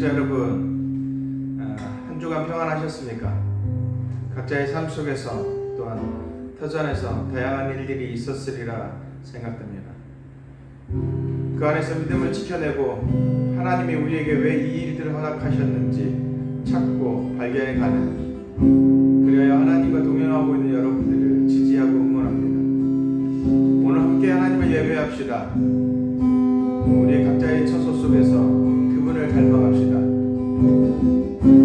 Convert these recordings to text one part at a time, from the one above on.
애청자 여러분, 한 주간 평안하셨습니까? 각자의 삶 속에서 또한 터전에서 다양한 일들이 있었으리라 생각됩니다. 그 안에서 믿음을 지켜내고 하나님이 우리에게 왜 이 일들을 허락하셨는지 찾고 발견해가는, 그래야 하나님과 동행하고 있는 여러분들을 지지하고 응원합니다. 오늘 함께 하나님을 예배합시다. 우리의 각자의 처소 속에서 그분을 닮아갑시다.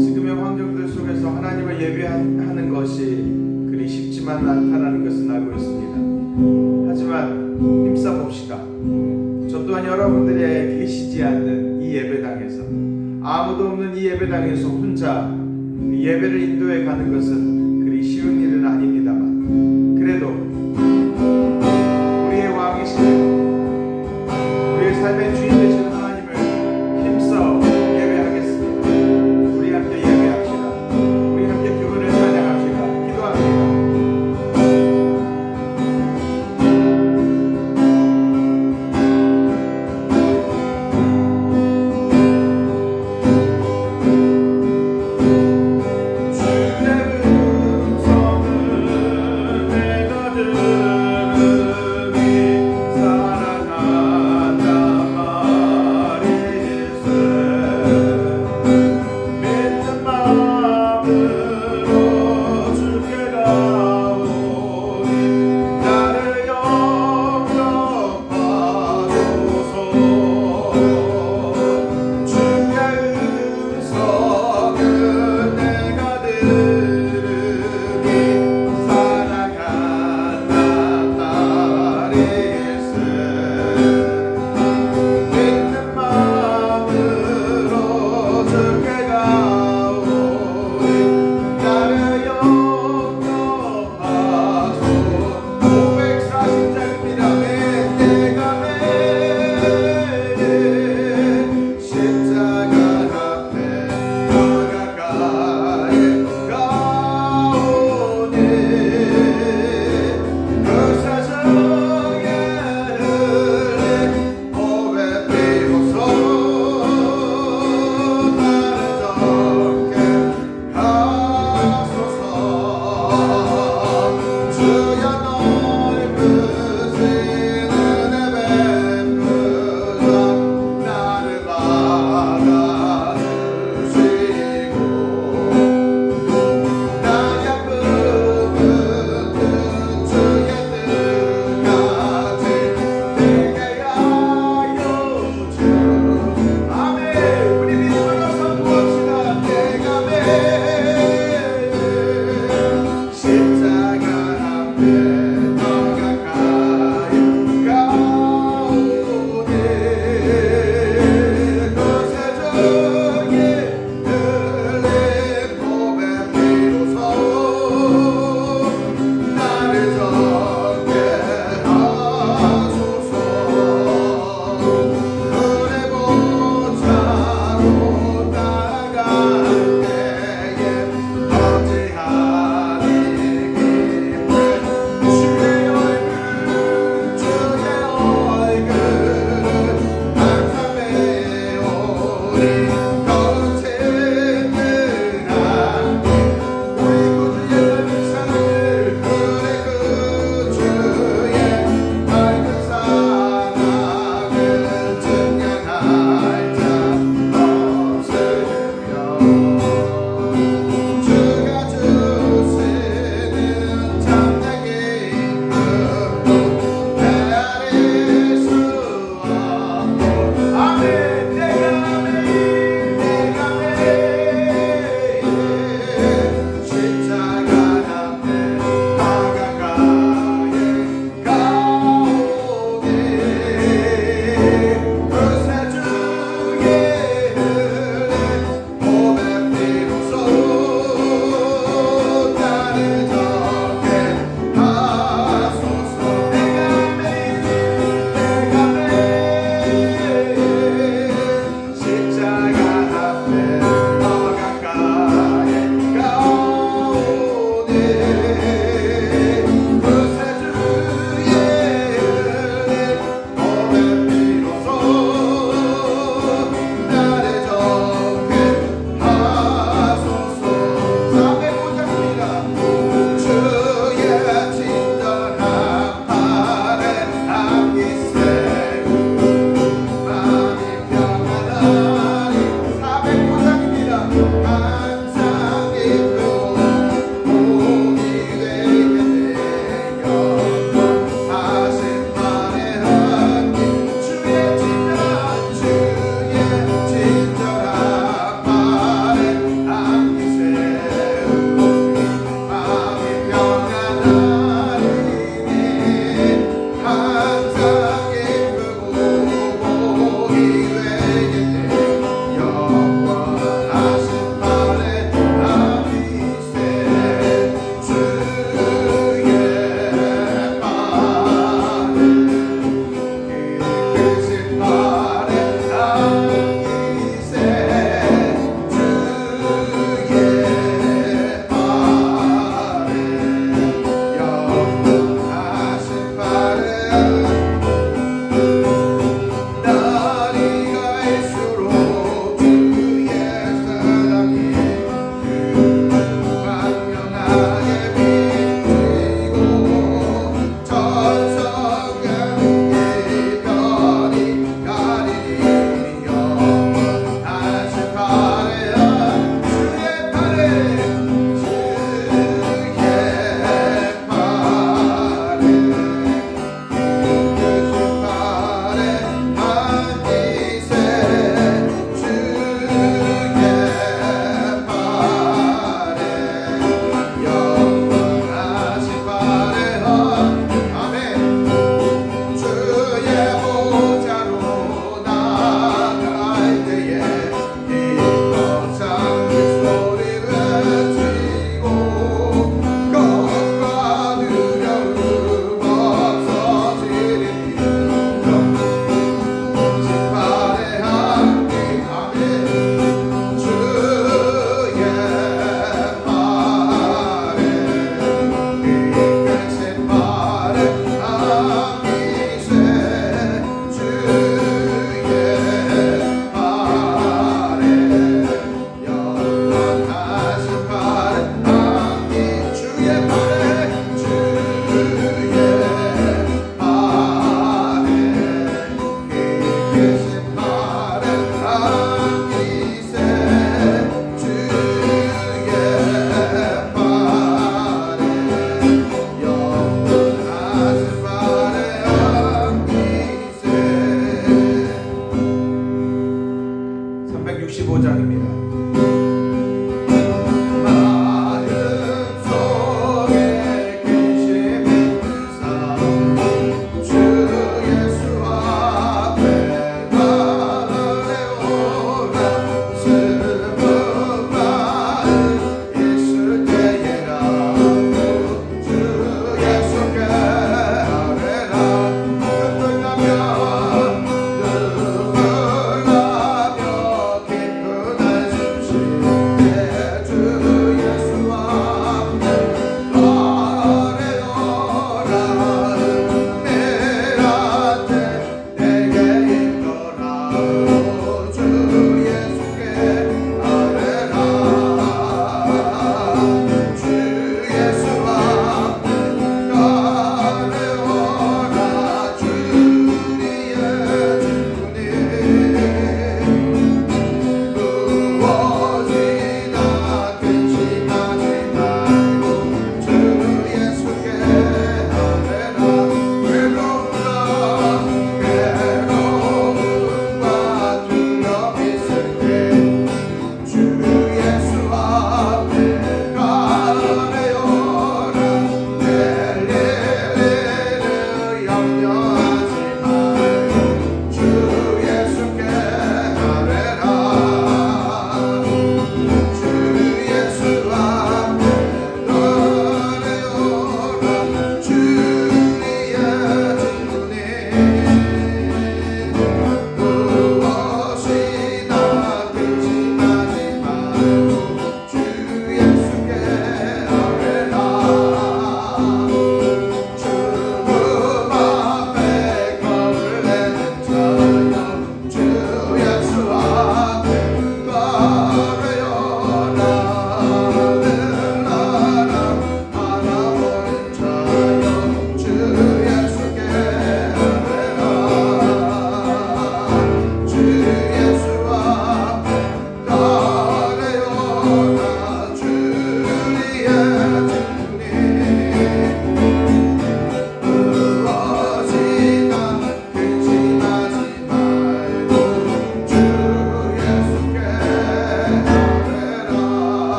지금의 환경들 속에서 하나님을 예배하는 것이 그리 쉽지만 않다는 것은 알고 있습니다. 하지만 힘써봅시다. 저 또한 여러분들이 계시지 않는 이 예배당에서, 아무도 없는 이 예배당에서 혼자 예배를 인도해 가는 것은 그리 쉬운 일은 아닙니다만, 그래도 우리의 왕이신, 우리의 삶의 주인 되시는 하나님을 힘써 예배하겠습니다. 우리 함께 예배합시다. 우리 함께 그분을 찬양합시다. 기도합니다. 주의 음성은 내가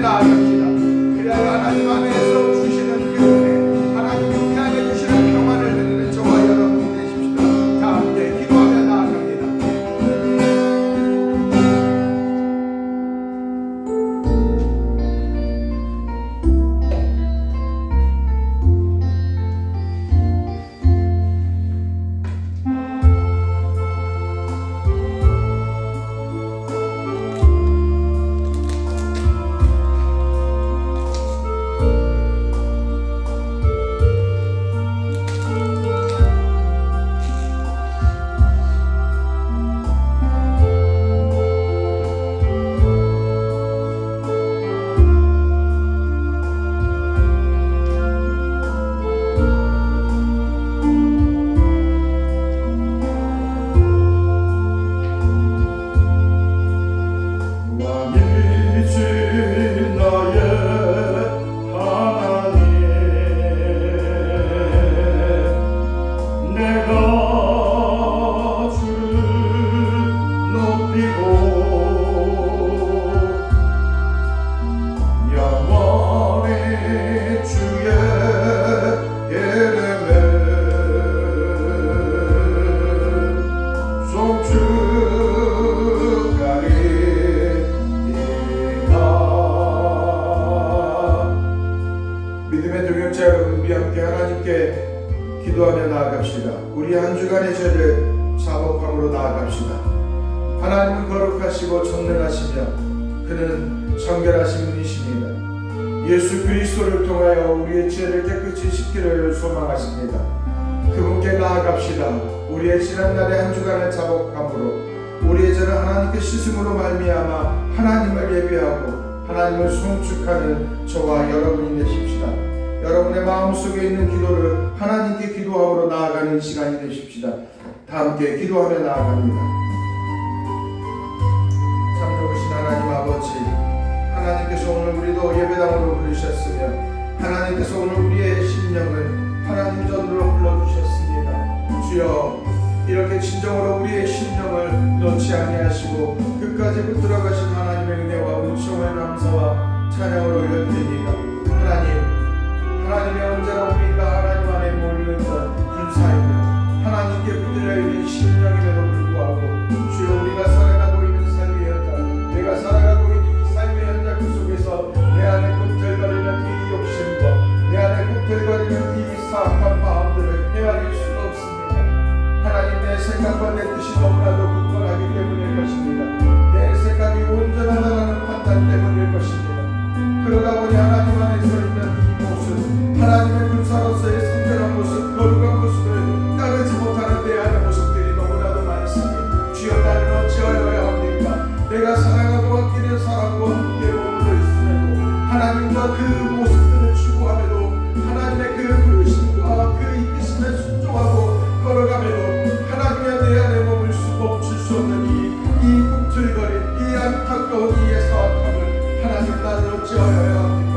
나아갑시다. 그래야 하나님 안에서 주시는 그 은혜, 하나님이 우리 안에 주시는 평안을 누리는 저와 여러분이 되십시다. 자, 함께 기도하며 나아갑니다. 믿음의 동역자 여러분, 우리 함께 하나님께 기도하며 나아갑시다. 우리 한 주간의 죄를 자복함으로 나아갑시다. 하나님은 거룩하시고 전능하시며 그는 정결하신 분이십니다. 예수 그리스도를 통하여 우리의 죄를 깨끗이 씻기를 소망하십니다. 그분께 나아갑시다. 우리의 지난날의 한 주간을 자복함으로 우리의 죄를 하나님께 씻음으로 말미암아 하나님을 예배하고 하나님을 송축하는 저와 여러분이 되십시다. 여러분의 마음속에 있는 기도를 하나님께 기도함으로 나아가는 시간이 되십시다. 다 함께 기도하며 나아갑니다. 참 좋으신 하나님 아버지, 하나님께서 오늘 우리도 예배당으로 부르셨으며 하나님께서 오늘 우리의 심령을 하나님 전으로 불러주셨습니다. 주여, 이렇게 진정으로 우리의 심령을 놓지 아니하시고 끝까지 붙들어가신 하나님의 은혜와 은총의 감사와 찬양을 올려드립니다. 하나님의 언제나 우리가 하나님 안에 모르는 군사이며 하나님께 붙들려 있는 심령임에도 불구하고 주여, 우리가 살아가고 있는 삶의 현장, 내가 살아가고 있는 이 삶의 현장 그 속에서 내 안에 꿈틀거리는 이 욕심과 내 안에 꿈틀거리는 이 사악한 마음들을 헤아릴 수가 없습니다. 하나님, 내 생각과 내 뜻이 너무나도 굳건하기 때문일 것입니다. 내 생각이 온전하다는 판단 때문일 것입니다. 그러다 보니 하나님 안에 서 있는 이 모습, 하나님의 군사로서의 성결한 모습, 거룩한 모습을 따르지 못하는 내 안의 모습들이 너무나도 많습니다. 주여, 나는 어찌하여야 합니까? 내가 사랑하고 아끼는 사람과 함께 머물러 있음에도 하나님과 그 모습들을 추구함에도 하나님의 그 부르심과 그 이끄심에 순종하고 걸어가면도 하나님의 내 안에 머물 수 멈출 수 없는 이 꿈틀거림, 이 안타까운 이의 사악함을 하나님, 나는 어찌하여야 합니까?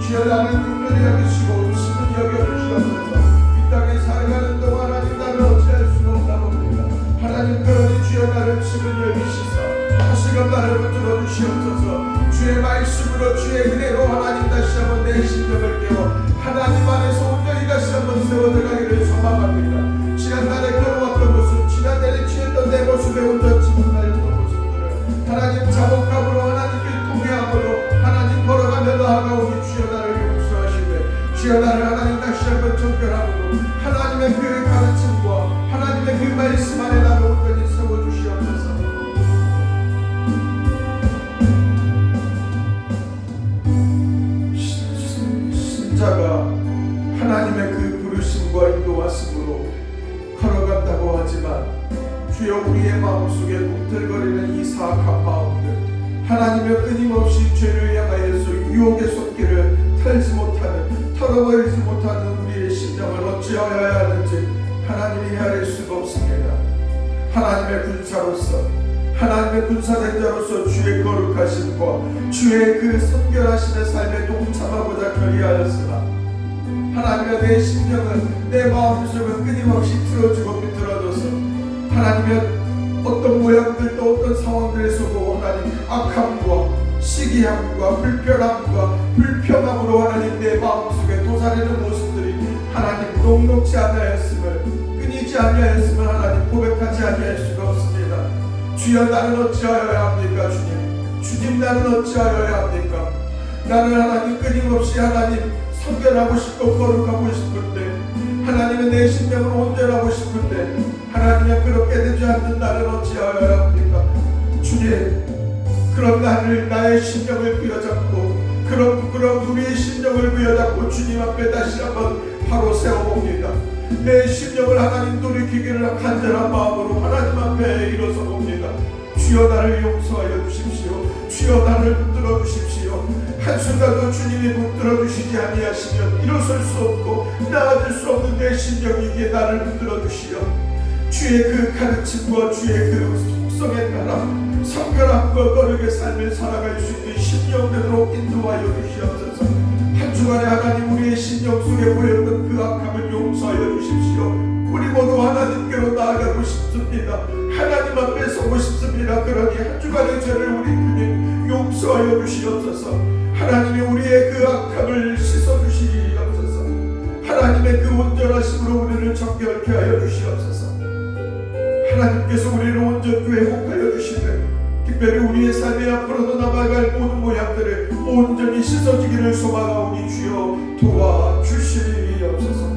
주여, 나는 긍휼히 여기시고 은심은 여겨주시옵소서. 이 땅에 살아가는 동안 하나님, 나를 어찌할 수가 없나 봅니다. 하나님, 그러니 주여, 나를 지금 여기시사 다시금 나를 붙들어 주시옵소서. 주의 말씀으로 주의 은혜로 하나님, 다시 한번 내 심령을 깨워 하나님 안에서 온전히 다시 한번 세워나가기를 소망합니다. 지난날에 걸어왔던 모습, 지난날에 취했던 내 모습에 온전치 못하였던 모습들을 하나님 자복함으로 하나님께 통회함으로 하나님 걸어가며 나아가오니 주여, 나를 용서하시되 주여, 나를 하나님 다시 한번 정결하고 하나님의 그 가르침과 하나님의 그 말씀 안에 나를 온전히 세워주시옵소서. 신자가 하나님의 그 부르심과 인도하심으로 걸어간다고 하지만 주여, 우리의 마음속에 꿈틀거리는 이 사악한 마음들, 하나님의 끊임없이 죄를 향하여서 유혹의 손길을 털지 못하는, 털어버리지 못하는 우리의 심령을 어찌하여야 하는지 하나님이 헤아릴 수가 없습니다. 하나님의 군사로서, 하나님의 군사된 자로서 주의 거룩하심과 주의 그 선결하심의 삶에 동참하고자 결의하였으나 하나님의 내 심령은, 내 마음속은 끊임없이 틀어지고 비틀어져서 하나님의 어떤 모양들 또 어떤 상황들에서도 하나님 악함과 시기함과 불편함과 불평함으로 하나님 내 마음속에 도사리는 모습들이 하나님 녹록지 아니하였음을, 끊이지 아니하였음을 하나님 고백하지 아니할 수가 없습니다. 주여, 나는 어찌하여야 합니까? 주님, 나는 어찌하여야 합니까? 나는 하나님 끊임없이 하나님 성결하고 싶고 거룩하고 싶은데, 하나님의 내 심령을 온전하고 싶은데 하나님의 그렇게 되지 않는 나를 어찌하여야 합니까? 주님, 그런 나를, 나의 심령을 부여잡고 그런 우리의 심령을 부여잡고 주님 앞에 다시 한번 바로 세워봅니다. 내 심령을 하나님 돌이키기를 간절한 마음으로 하나님 앞에 일어서 봅니다. 주여, 나를 용서하여 주십시오. 주여, 나를 붙들어 주십시오. 한순간도 주님이 붙들어 주시지 아니하시면 일어설 수 없고 나아질 수 없는 내 심령이기에 나를 붙들어 주시오. 주의 그 가르침과 주의 그 속성에 따라 성결함과 거룩의 삶을 살아갈 수 있는 심령되도록 인도하여 주시옵소서. 한 주간에 하나님 우리의 심령 속에 보였던 그 악함을 용서하여 주십시오. 우리 모두 하나님께로 나아가고 싶습니다. 하나님 앞에 서고 싶습니다. 그러니 한 주간의 죄를 우리 주님 용서하여 주시옵소서. 하나님이 우리의 그 악함을 씻어주시옵소서. 하나님의 그 온전하심으로 우리를 정결케 하여 주시옵소서. 하나님께서 우리를 온전히 회복하여 주시되 특별히 우리의 삶에 앞으로도 남아갈 모든 모양들을 온전히 씻어지기를 소망하오니 주여 도와주시옵소서.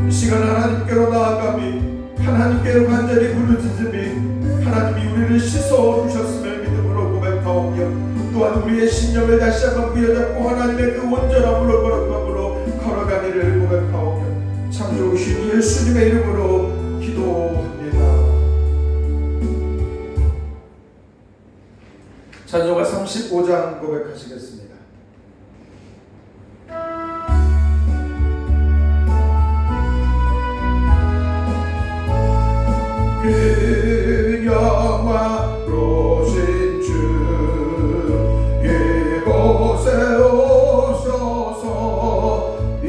이 시간 하나님께로 나아감이, 하나님께로 간절히 부르짖음이 하나님이 우리를 씻어주셨음을 믿음으로 고백하오며 또한 우리의 심령을 다시 한번 부여잡고 하나님의 그 온전함으로 거룩함으로 걸어가기를 고백하오며 참 좋으신 예수님의 이름으로 기도합니다. 찬송가 35장 고백하시겠습니다. 그녀와로신 주 이곳에 오셔서 이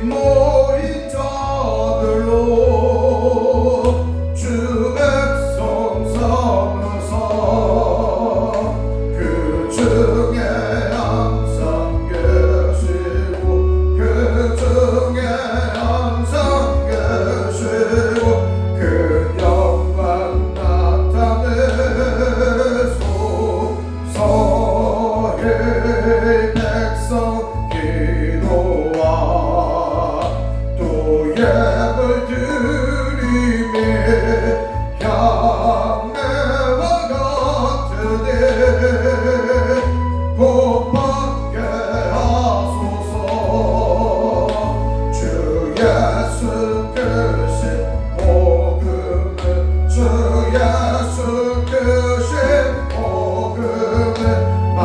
모인 자들로 주 백성 삼으사 그 중에 항상 계시고 그 중에 항상 계시고 그 영광 나타내소서. 이 백성 기도와 또 예물 드리며 향내와 같으니 복받게 하소서. 주 예수 크신 복음을, 주 예수 크신 복음을 만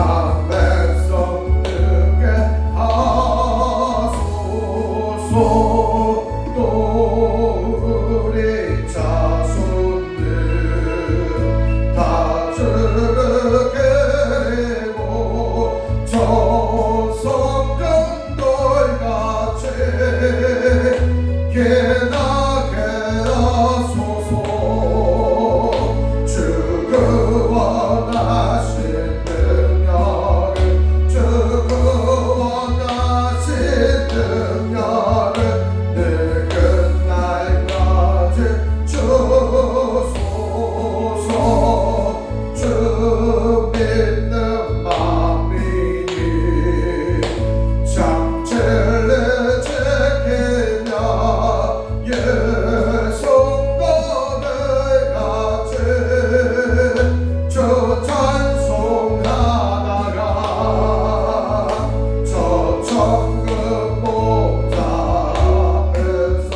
백성 듣게 하소서. 또 우리 자손들 다 주를 계리고 저 성전돌같이 깨나게 하소서. 주 그 원하신 능력을, 주 그 원하신 능력을 늙은 날까지 주소서. 주 믿는 마음이니 장체를 지키며 예성가를 같이 주 찬송하다가 저 천국 보좌 앞에서,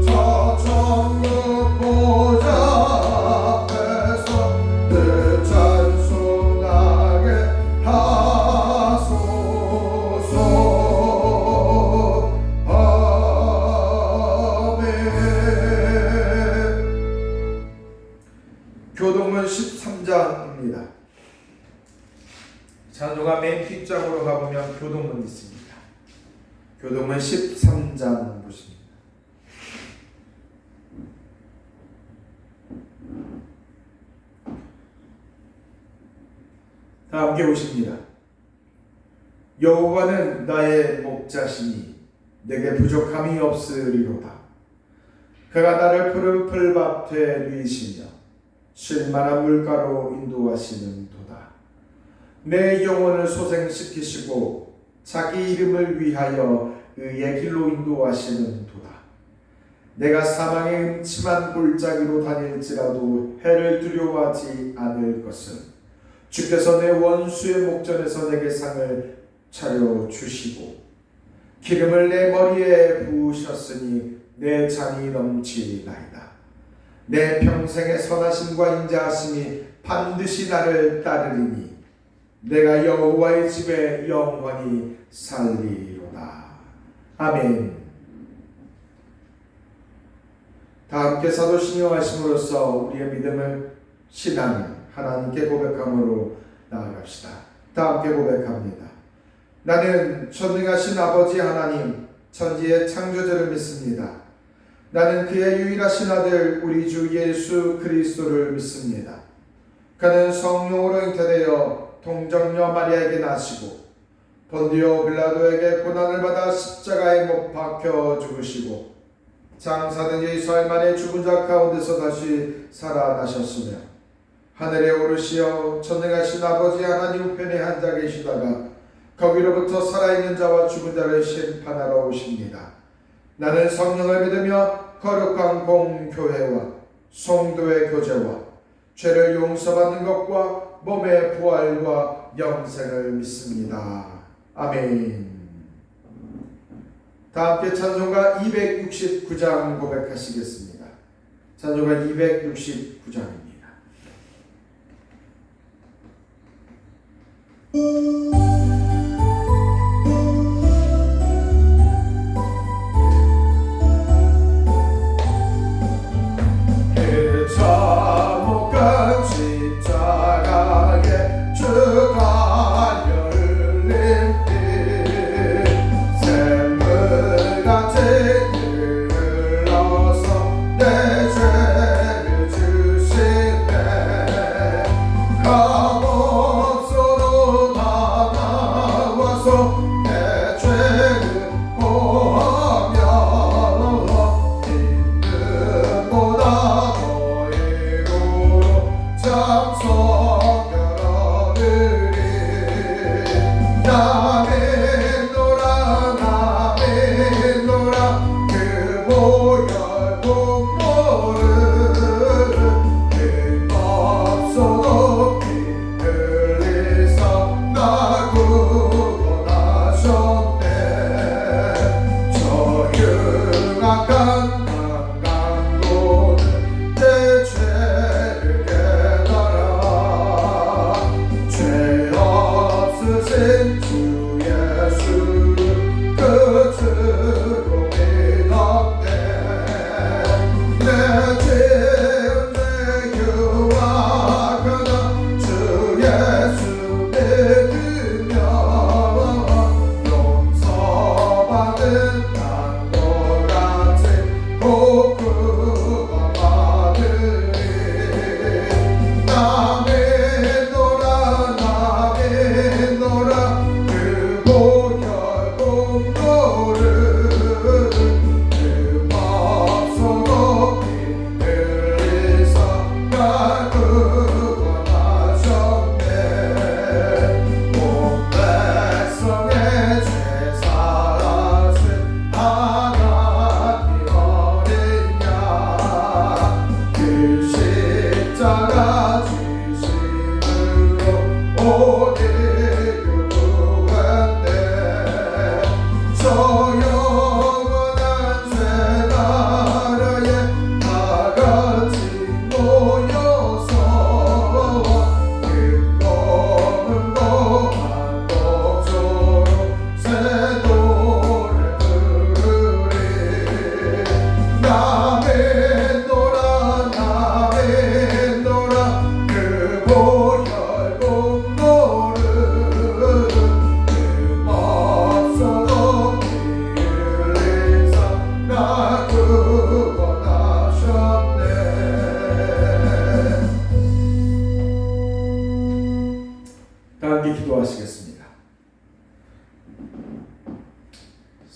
저 천국 보좌 앞에서 늘 찬송하게 하소서. 아멘. 교동문 13장입니다. 찬송가 맨 뒷장으로 가보면 교동문 있습니다. 교동문 13장 보십니다. 다 함께 오십니다. 여호와는 나의 목자시니 내게 부족함이 없으리로다. 그가 나를 푸른 풀밭에 누이시며 쉴만한 물가로 인도하시는 도다. 내 영혼을 소생시키시고 자기 이름을 위하여 의의 길로 인도하시는 도다. 내가 사망의 음침한 골짜기로 다닐지라도 해를 두려워하지 않을 것은 주께서 내 원수의 목전에서 내게 상을 차려주시고 기름을 내 머리에 부으셨으니 내 잔이 넘치나이다. 내 평생의 선하심과 인자하심이 반드시 나를 따르리니 내가 여호와의 집에 영원히 살리로다. 아멘. 다 함께 사도 신용하심으로써 우리의 믿음을 신앙을 하나님께 고백함으로 나아갑시다. 다 함께 고백합니다. 나는 전능하신 아버지 하나님 천지의 창조주를 믿습니다. 나는 그의 유일하신 아들 우리 주 예수 그리스도를 믿습니다. 그는 성령으로 잉태되어 동정녀 마리아에게 나시고 본디오 빌라도에게 고난을 받아 십자가에 못 박혀 죽으시고 장사된 지 사흘 만에 죽은 자 가운데서 다시 살아나셨으며 하늘에 오르시어 전능하신 아버지 하나님 우편에 앉아 계시다가 거기로부터 살아있는 자와 죽은 자를 심판하러 오십니다. 나는 성령을 믿으며 거룩한 공교회와 성도의 교제와 죄를 용서받는 것과 몸의 부활과 영생을 믿습니다. 아멘. 다 함께 찬송가 269장 고백하시겠습니다. 찬송가 269장입니다.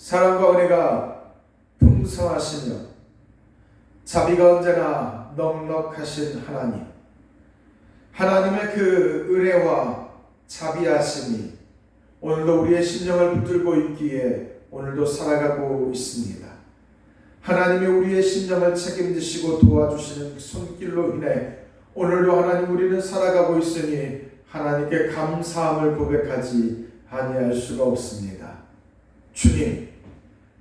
사랑과 은혜가 풍성하시며 자비가 언제나 넉넉하신 하나님, 하나님의 그 은혜와 자비하심이 오늘도 우리의 심령을 붙들고 있기에 오늘도 살아가고 있습니다. 하나님이 우리의 심령을 책임지시고 도와주시는 손길로 인해 오늘도 하나님 우리는 살아가고 있으니 하나님께 감사함을 고백하지 아니할 수가 없습니다. 주님,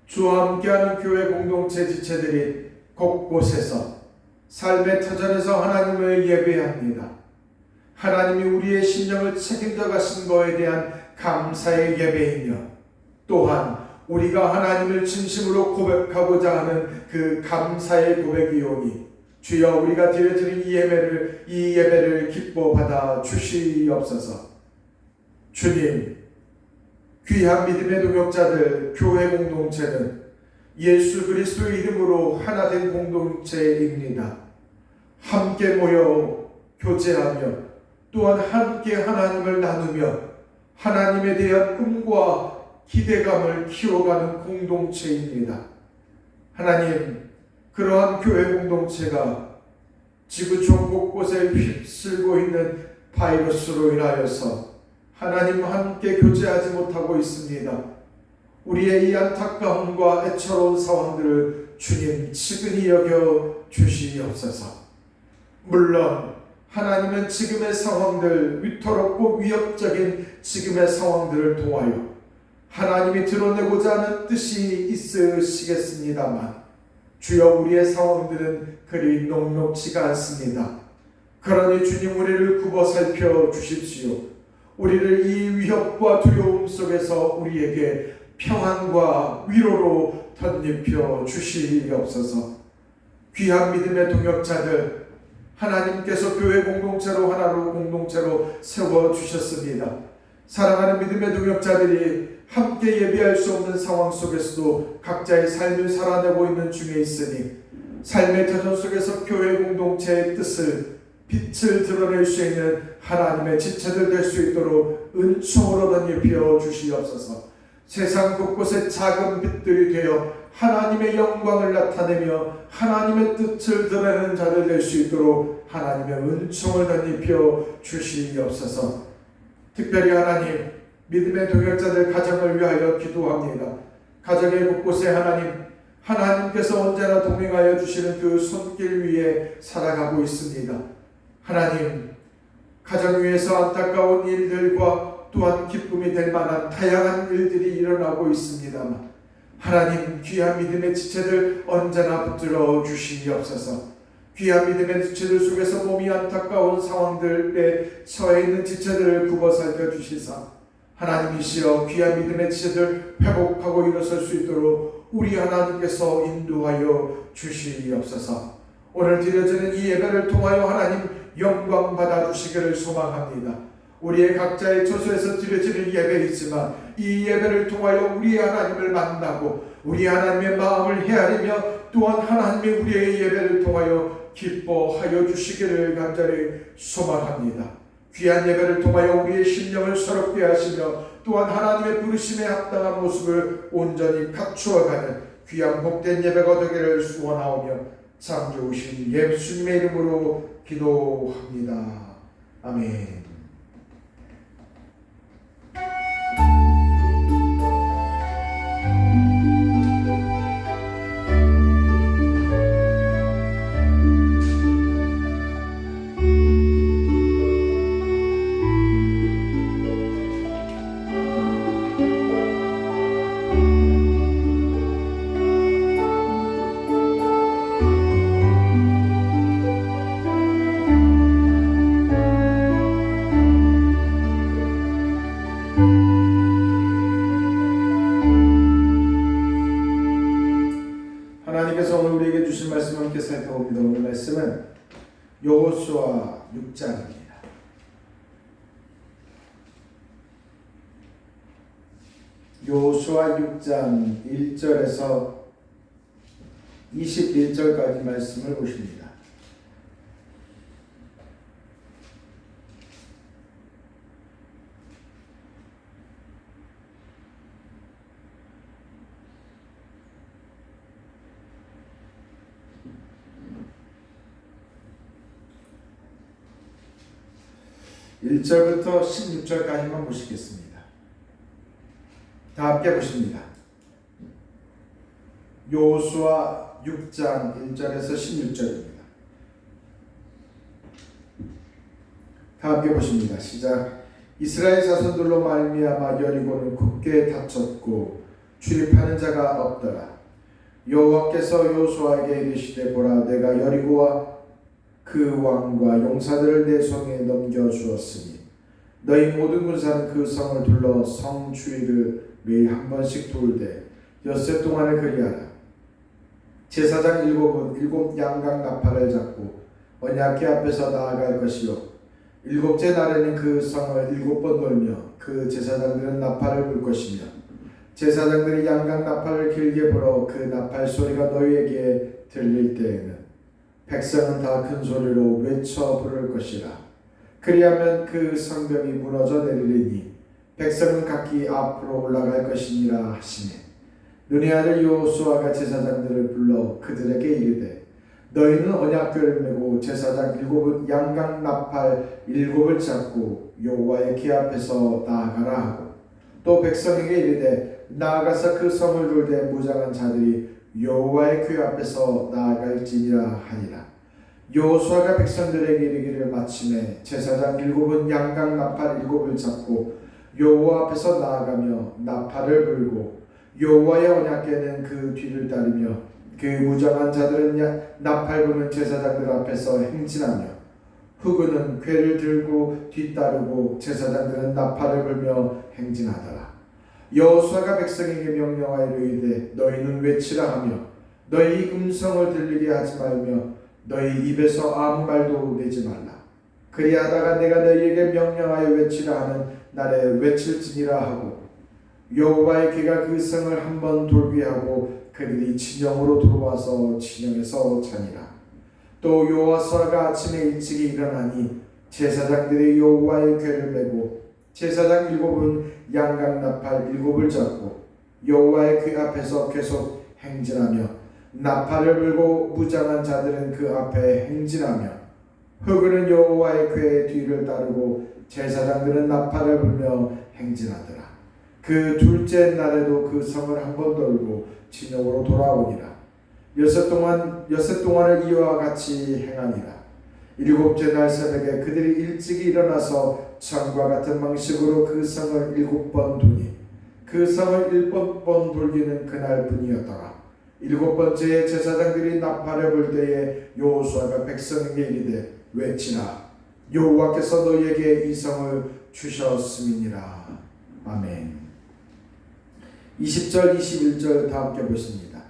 주와 함께하는 교회 공동체 지체들이 곳곳에서 삶의 터전에서 하나님을 예배합니다. 하나님이 우리의 심령을 책임져 가신 것에 대한 감사의 예배이며 또한 우리가 하나님을 진심으로 고백하고자 하는 그 감사의 고백이오니 주여 우리가 드려지는 이 예배를 기뻐 받아 주시옵소서. 주님, 귀한 믿음의 동역자들 교회 공동체는 예수 그리스도의 이름으로 하나 된 공동체입니다. 함께 모여 교제하며 또한 함께 하나님을 나누며 하나님에 대한 꿈과 기대감을 키워가는 공동체입니다. 하나님, 그러한 교회 공동체가 지구촌 곳곳에 휩쓸고 있는 바이러스로 인하여서 하나님과 함께 교제하지 못하고 있습니다. 우리의 이 안타까움과 애처로운 상황들을 주님 측은히 여겨 주시옵소서. 물론 하나님은 지금의 상황들, 위태롭고 위협적인 지금의 상황들을 통하여 하나님이 드러내고자 하는 뜻이 있으시겠습니다만 주여 우리의 상황들은 그리 녹록지가 않습니다. 그러니 주님 우리를 굽어 살펴 주십시오. 우리를 이 위협과 두려움 속에서 우리에게 평안과 위로로 덧입혀 주시옵소서. 귀한 믿음의 동역자들, 하나님께서 교회 공동체로 하나로 공동체로 세워주셨습니다. 사랑하는 믿음의 동역자들이 함께 예비할 수 없는 상황 속에서도 각자의 삶을 살아내고 있는 중에 있으니 삶의 터전 속에서 교회 공동체의 뜻을 빛을 드러낼 수 있는 하나님의 지체들 될 수 있도록 은총으로 덧입혀 주시옵소서. 세상 곳곳에 작은 빛들이 되어 하나님의 영광을 나타내며 하나님의 뜻을 드러내는 자들 될 수 있도록 하나님의 은총을 덧입혀 주시옵소서. 특별히 하나님, 믿음의 동역자들 가정을 위하여 기도합니다. 가정의 곳곳에 하나님께서 언제나 동행하여 주시는 그 손길 위에 살아가고 있습니다. 하나님, 가정 위에서 안타까운 일들과 또한 기쁨이 될 만한 다양한 일들이 일어나고 있습니다만 하나님, 귀한 믿음의 지체들 언제나 붙들어 주시옵소서. 귀한 믿음의 지체들 속에서 몸이 안타까운 상황들에 처해 있는 지체들을 굽어 살펴 주시사 하나님이시여 귀한 믿음의 지체들 회복하고 일어설 수 있도록 우리 하나님께서 인도하여 주시옵소서. 오늘 드려지는 이 예배를 통하여 하나님 영광 받아 주시기를 소망합니다. 우리의 각자의 처소에서 드려지는 예배이지만 이 예배를 통하여 우리 하나님을 만나고 우리 하나님의 마음을 헤아리며 또한 하나님의 우리의 예배를 통하여 기뻐하여 주시기를 간절히 소망합니다. 귀한 예배를 통하여 우리의 심령을 새롭게 하시며 또한 하나님의 부르심에 합당한 모습을 온전히 갖추어가는 귀한 복된 예배가 되기를 소원하오며 참 좋으신 예수님의 이름으로 기도합니다. 아멘. 하나님께서 오늘 우리에게 주신 말씀을 함께 살펴봅니다. 오늘 말씀은 여호수아 6장입니다. 여호수아 6장 1절에서 21절까지 말씀을 보십니다. 1절부터 16절까지만 보시겠습니다. 다 함께 보십니다. 여호수아 6장 1절에서 16절입니다. 다 함께 보십니다. 시작. 이스라엘 자손들로 말미암아 여리고는 굳게 닫혔고 출입하는 자가 없더라. 여호와께서 여호수아에게 이르시되 보라 내가 여리고와 그 왕과 용사들을 내 손에 넘겨 주었으니 너희 모든 군사는 그 성을 둘러 성 주위를 매일 한 번씩 돌되 엿새 동안을 그리하라. 제사장 일곱 양각 나팔을 잡고 언약궤 앞에서 나아갈 것이요 일곱째 날에는 그 성을 7번 돌며 그 제사장들은 나팔을 불 것이며 제사장들이 양각 나팔을 길게 불어 그 나팔 소리가 너희에게 들릴 때에는 백성은 다 큰 소리로 외쳐 부를 것이라. 그리하면 그 성벽이 무너져 내리리니 백성은 각기 앞으로 올라갈 것이니라 하시네. 눈의 아들 여호수아가 제사장들을 불러 그들에게 이르되 너희는 언약궤를 메고 제사장 7은 양각 나팔 7을 잡고 여호와의 궤 앞에서 나아가라 하고 또 백성에게 이르되 나아가서 그 성을 돌되 무장한 자들이 여호와의 궤 앞에서 나아갈지니라 하니라. 여호수아가 백성들에게 이르기를 마침에 제사장 7은 양각 나팔 7을 잡고 여호와 앞에서 나아가며 나팔을 불고 여호와의 언약궤는 그 뒤를 따르며 그 무장한 자들은 나팔 부는 제사장들 앞에서 행진하며 후군은 궤를 들고 뒤따르고 제사장들은 나팔을 불며 행진하더라. 여호수아가 백성에게 명령하여 이르되 너희는 외치라 하며 너희 음성을 들리게 하지 말며 너희 입에서 아무 말도 내지 말라. 그리하다가 내가 너희에게 명령하여 외치라 하는 날에 외칠지니라 하고 여호와의 궤가 그 성을 한번 돌게 하고 그들이 진영으로 들어와서 진영에서 자니라. 또 여호수아가 아침에 일찍이 일어나니 제사장들이 여호와의 궤를 메고 제사장 7은 양각 나팔 7을 잡고 여호와의 궤 앞에서 계속 행진하며 나팔을 불고 무장한 자들은 그 앞에 행진하며 흑은은 여호와의 궤의 뒤를 따르고 제사장들은 나팔을 불며 행진하더라. 그 둘째 날에도 그 성을 한번 돌고 진영으로 돌아오니라. 엿새 동안을 이와 같이 행하니라. 7째 날 새벽에 그들이 일찍이 일어나서 전과 같은 방식으로 그 성을 7번 도니 그 성을 7번 돌기는 그날 뿐이었더라. 7번째에 제사장들이 나팔을 불 때에 여호수아가 백성에게 이르되 외치라. 여호와께서 너희에게 이 성을 주셨음이니라. 아멘. 20절 21절 다 함께 보십니다.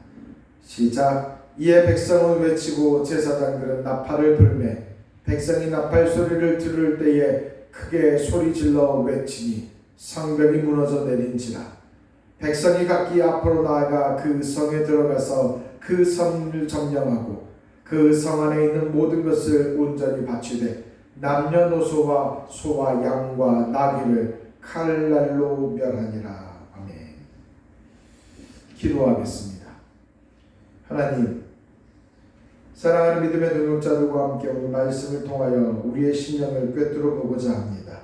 시작. 이에 백성은 외치고 제사장들은 나팔을 불매 백성이 나팔 소리를 들을 때에 크게 소리질러 외치니 성벽이 무너져 내린지라. 백성이 각기 앞으로 나아가 그 성에 들어가서 그 성을 점령하고 그 성 안에 있는 모든 것을 온전히 바치되 남녀노소와 소와 양과 나귀를 칼날로 멸하니라. 아멘. 기도하겠습니다. 하나님, 사랑하는 믿음의 동역자들과 함께 오늘 말씀을 통하여 우리의 심령을 꿰뚫어 보고자 합니다.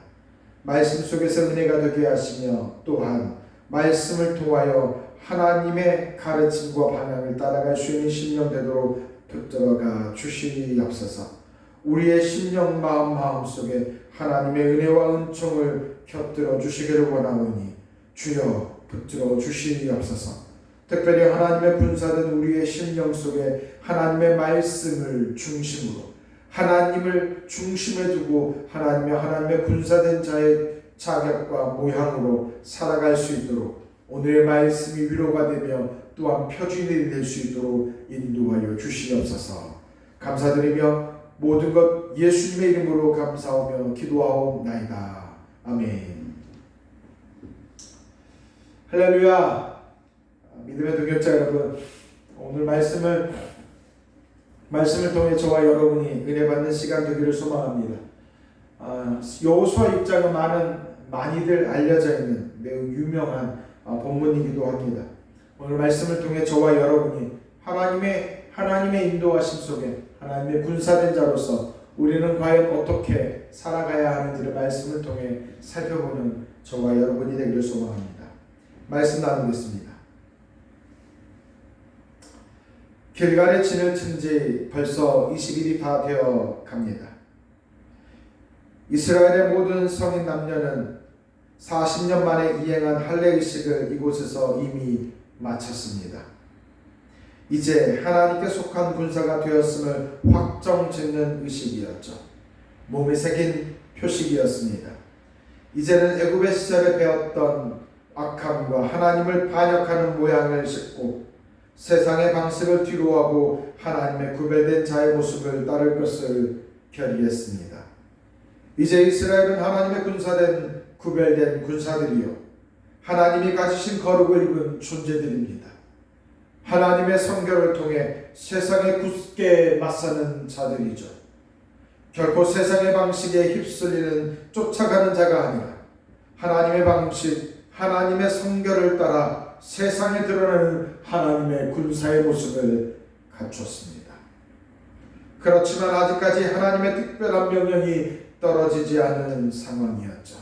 말씀 속에서 은혜가 되게 하시며 또한 말씀을 통하여 하나님의 가르침과 방향을 따라갈 수 있는 심령 되도록 붙들어가 주시옵소서. 우리의 심령 마음 속에 하나님의 은혜와 은총을 곁들여 주시기를 원하오니 주여 붙들어 주시옵소서. 특별히 하나님의 분사된 우리의 심령 속에 하나님의 말씀을 중심으로 하나님을 중심에 두고 하나님의 군사된 자의 자격과 모양으로 살아갈 수 있도록 오늘의 말씀이 위로가 되며 또한 표준이 될 수 있도록 인도하여 주시옵소서. 감사드리며 모든 것 예수님의 이름으로 감사하며 기도하옵나이다. 아멘. 할렐루야. 믿음의 동역자 여러분, 오늘 말씀을 통해 저와 여러분이 은혜 받는 시간 되기를 소망합니다. 여호수아 6장은 많이들 알려져 있는 매우 유명한 본문이기도 합니다. 오늘 말씀을 통해 저와 여러분이 하나님의 인도하심 속에 하나님의 군사된 자로서 우리는 과연 어떻게 살아가야 하는지를 말씀을 통해 살펴보는 저와 여러분이 되기를 소망합니다. 말씀 나누겠습니다. 길갈에 진을 친 지 벌써 20일이 다 되어 갑니다. 이스라엘의 모든 성인 남녀는 40년 만에 이행한 할례의식을 이곳에서 이미 마쳤습니다. 이제 하나님께 속한 군사가 되었음을 확정짓는 의식이었죠. 몸에 새긴 표식이었습니다. 이제는 애굽의 시절에 배웠던 악함과 하나님을 반역하는 모양을 싣고 세상의 방식을 뒤로하고 하나님의 구별된 자의 모습을 따를 것을 결의했습니다. 이제 이스라엘은 하나님의 군사된 구별된 군사들이요 하나님이 가지신 거룩을 입은 존재들입니다. 하나님의 성결을 통해 세상에 굳게 맞서는 자들이죠. 결코 세상의 방식에 휩쓸리는 쫓아가는 자가 아니라 하나님의 방식, 하나님의 성결을 따라 세상에 드러나는 하나님의 군사의 모습을 갖췄습니다. 그렇지만 아직까지 하나님의 특별한 명령이 떨어지지 않은 상황이었죠.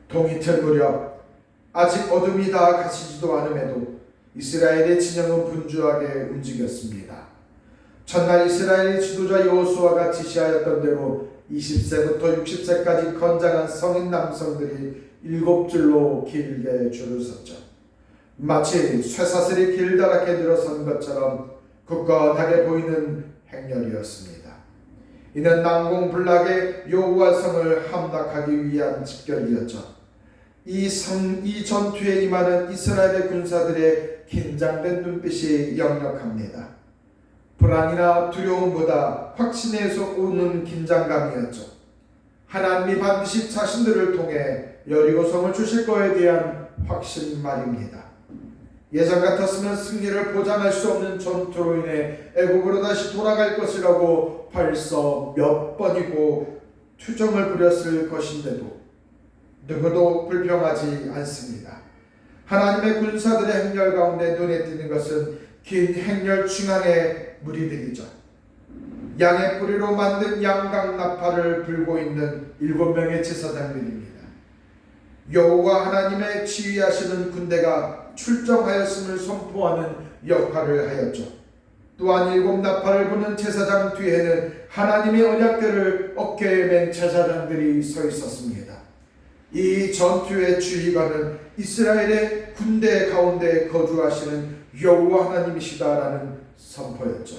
동이틀 무렵 아직 어둠이 다 가시지도 않음에도 이스라엘의 진영은 분주하게 움직였습니다. 전날 이스라엘의 지도자 여호수아가 지시하였던 대로 20세부터 60세까지 건장한 성인 남성들이 7줄로 길게 줄을 섰죠. 마치 쇠사슬이 길다랗게 늘어선 것처럼 굳건하게 보이는 행렬이었습니다. 이는 난공불락의 여호와 성을 함락하기 위한 집결이었죠. 이 전투에 임하는 이스라엘의 군사들의 긴장된 눈빛이 역력합니다. 불안이나 두려움보다 확신에서 오는 긴장감이었죠. 하나님이 반드시 자신들을 통해 여리고성을 주실 것에 대한 확신 말입니다. 예전 같았으면 승리를 보장할 수 없는 전투로 인해 애국으로 다시 돌아갈 것이라고 벌써 몇 번이고 투정을 부렸을 것인데도 누구도 불평하지 않습니다. 하나님의 군사들의 행렬 가운데 눈에 띄는 것은 긴 행렬 중앙의 무리들이죠. 양의 뿌리로 만든 양각 나팔을 불고 있는 7명의 제사장들입니다. 여호와 하나님의 지휘하시는 군대가 출정하였음을 선포하는 역할을 하였죠. 또한 7 나팔을 부는 제사장 뒤에는 하나님의 언약궤를 어깨에 맨 제사장들이 서 있었습니다. 이 전투의 지휘관은 이스라엘의 군대 가운데 거주하시는 여호와 하나님이시다라는 선포였죠.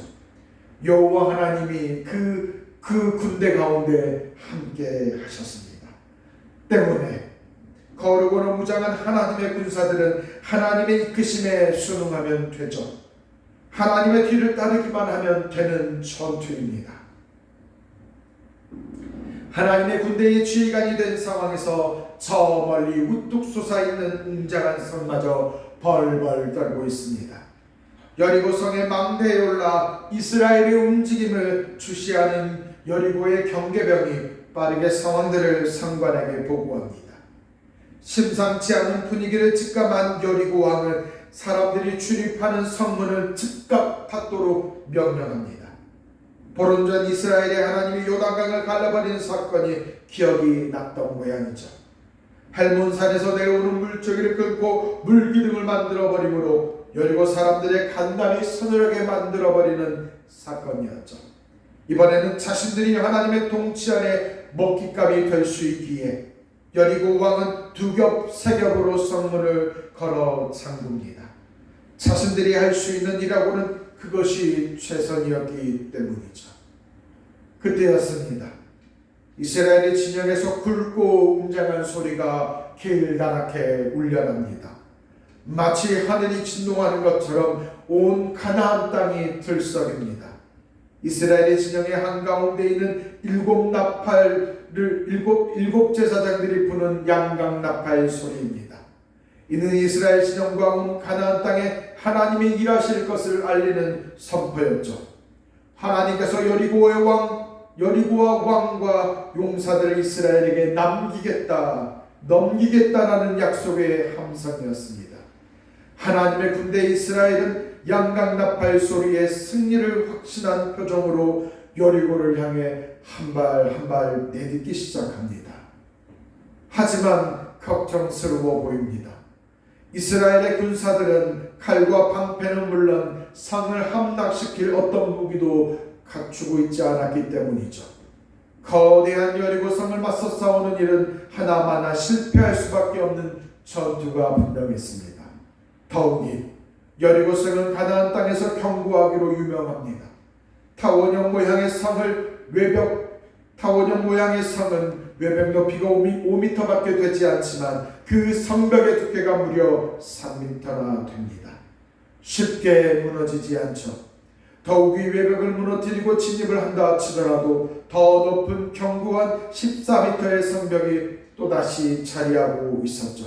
여호와 하나님이 그 군대 가운데 함께 하셨습니다. 때문에 거룩으로 무장한 하나님의 군사들은 하나님의 이끄심에 순응하면 되죠. 하나님의 뒤를 따르기만 하면 되는 전투입니다. 하나님의 군대의 지휘관이 된 상황에서 저 멀리 우뚝 솟아있는 웅장한 성마저 벌벌 떨고 있습니다. 여리고성의 망대에 올라 이스라엘의 움직임을 주시하는 여리고의 경계병이 빠르게 상황들을 상관에게 보고합니다. 심상치 않은 분위기를 직감한 여리고 왕은 사람들이 출입하는 성문을 즉각 닫도록 명령합니다. 보름 전 이스라엘의 하나님이 요단강을 갈라버리는 사건이 기억이 났던 모양이죠. 헬몬산에서 내려오는 물줄기를 끊고 물기둥을 만들어버림으로 여리고 사람들의 간단히 서늘하게 만들어버리는 사건이었죠. 이번에는 자신들이 하나님의 통치 안에 먹잇감이 될 수 있기에 여리고 왕은 2겹 3겹으로 성문을 걸어 잠굽니다. 자신들이 할 수 있는 일하고는 그것이 최선이었기 때문이죠. 그때였습니다. 이스라엘의 진영에서 굵고 웅장한 소리가 길다랗게 울려납니다. 마치 하늘이 진동하는 것처럼 온 가나안 땅이 들썩입니다. 이스라엘의 진영의 한가운데 있는 7 제사장들이 부는 양각 나팔 소리입니다. 이는 이스라엘 진영과 온 가나안 땅에 하나님이 일하실 것을 알리는 선포였죠. 하나님께서 여리고와 왕과 용사들을 이스라엘에게 넘기겠다라는 약속의 함성이었습니다. 하나님의 군대 이스라엘은 양각 나팔 소리의 승리를 확신한 표정으로 여리고를 향해 한 발 한 발 내딛기 시작합니다. 하지만 걱정스러워 보입니다. 이스라엘의 군사들은 칼과 방패는 물론 성을 함락시킬 어떤 무기도 갖추고 있지 않았기 때문이죠. 거대한 여리고성을 맞서 싸우는 일은 하나마나 실패할 수밖에 없는 전투가 분명했습니다. 더욱이 여리고성은 가나안 땅에서 견고하기로 유명합니다. 타원형 모양의 성은 외벽 높이가 5m밖에 되지 않지만 그 성벽의 두께가 무려 3m나 됩니다. 쉽게 무너지지 않죠. 더욱이 외벽을 무너뜨리고 진입을 한다 치더라도 더 높은 견고한 14m의 성벽이 또다시 자리하고 있었죠.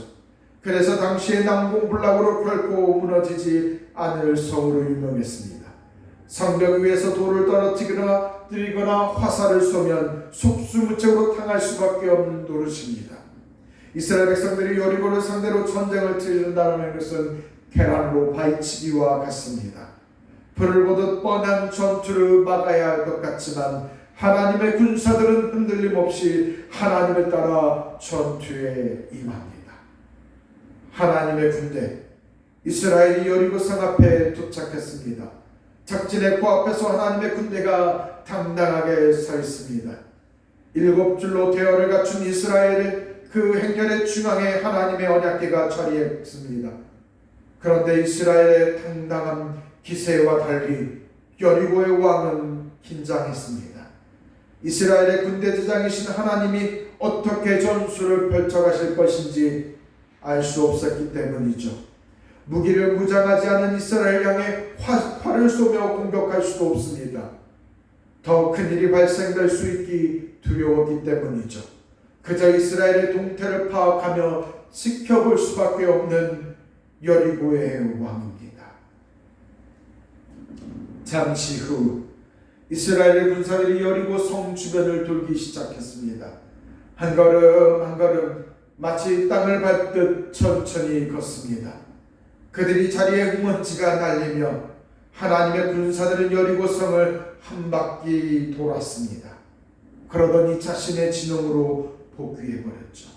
그래서 당시의 난공불락으로 결코 무너지지 않을 성으로 유명했습니다. 성벽 위에서 돌을 떨어뜨리거나 화살을 쏘면 속수무책으로 당할 수밖에 없는 노릇입니다. 이스라엘 백성들이 여리고를 상대로 전쟁을 치른다는 것은 계란으로 바위치기와 같습니다. 불을 보듯 뻔한 전투를 막아야 할 것 같지만 하나님의 군사들은 흔들림 없이 하나님을 따라 전투에 임합니다. 하나님의 군대 이스라엘이 여리고성 앞에 도착했습니다. 적진의 코앞에서 하나님의 군대가 당당하게 서 있습니다. 7줄로 대열을 갖춘 이스라엘의 그 행렬의 중앙에 하나님의 언약궤가 자리했습니다. 그런데 이스라엘의 당당한 기세와 달리 여리고의 왕은 긴장했습니다. 이스라엘의 군대대장이신 하나님이 어떻게 전술을 펼쳐가실 것인지 알 수 없었기 때문이죠. 무기를 무장하지 않은 이스라엘 향해 활을 쏘며 공격할 수도 없습니다. 더 큰 일이 발생될 수 있기 두려웠기 때문이죠. 그저 이스라엘의 동태를 파악하며 지켜볼 수밖에 없는 여리고의 왕입니다. 잠시 후 이스라엘의 군사들이 여리고 성 주변을 돌기 시작했습니다. 한 걸음 한 걸음 마치 땅을 밟듯 천천히 걷습니다. 그들이 자리에 웅먼지가 날리며 하나님의 군사들은 여리고성을 한 바퀴 돌았습니다. 그러더니 자신의 진영으로 복귀해버렸죠.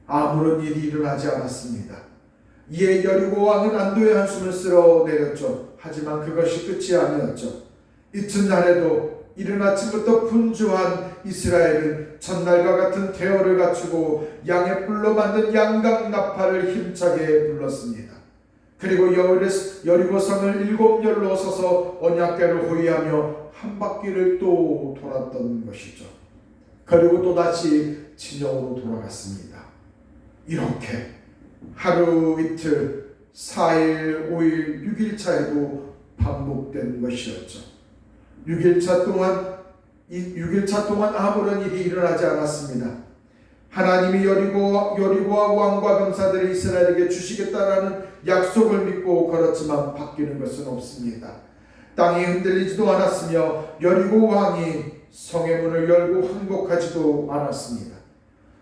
아무런 일이 일어나지 않았습니다. 이에 여리고 왕은 안도의 한숨을 쓸어내렸죠. 하지만 그것이 끝이 아니었죠. 이튿날에도 이른 아침부터 분주한 이스라엘은 전날과 같은 대열을 갖추고 양의 뿔로 만든 양각 나팔을 힘차게 불렀습니다. 그리고 여리고성을 7열로 서서 언약궤를 호위하며 한 바퀴를 또 돌았던 것이죠. 그리고 또다시 진영으로 돌아갔습니다. 이렇게 하루 이틀 4일 5일 6일차에도 반복된 것이었죠. 6일차 동안 아무런 일이 일어나지 않았습니다. 하나님이 여리고와 왕과 병사들이 이스라엘에게 주시겠다라는 약속을 믿고 걸었지만 바뀌는 것은 없습니다. 땅이 흔들리지도 않았으며 여리고 왕이 성의 문을 열고 항복하지도 않았습니다.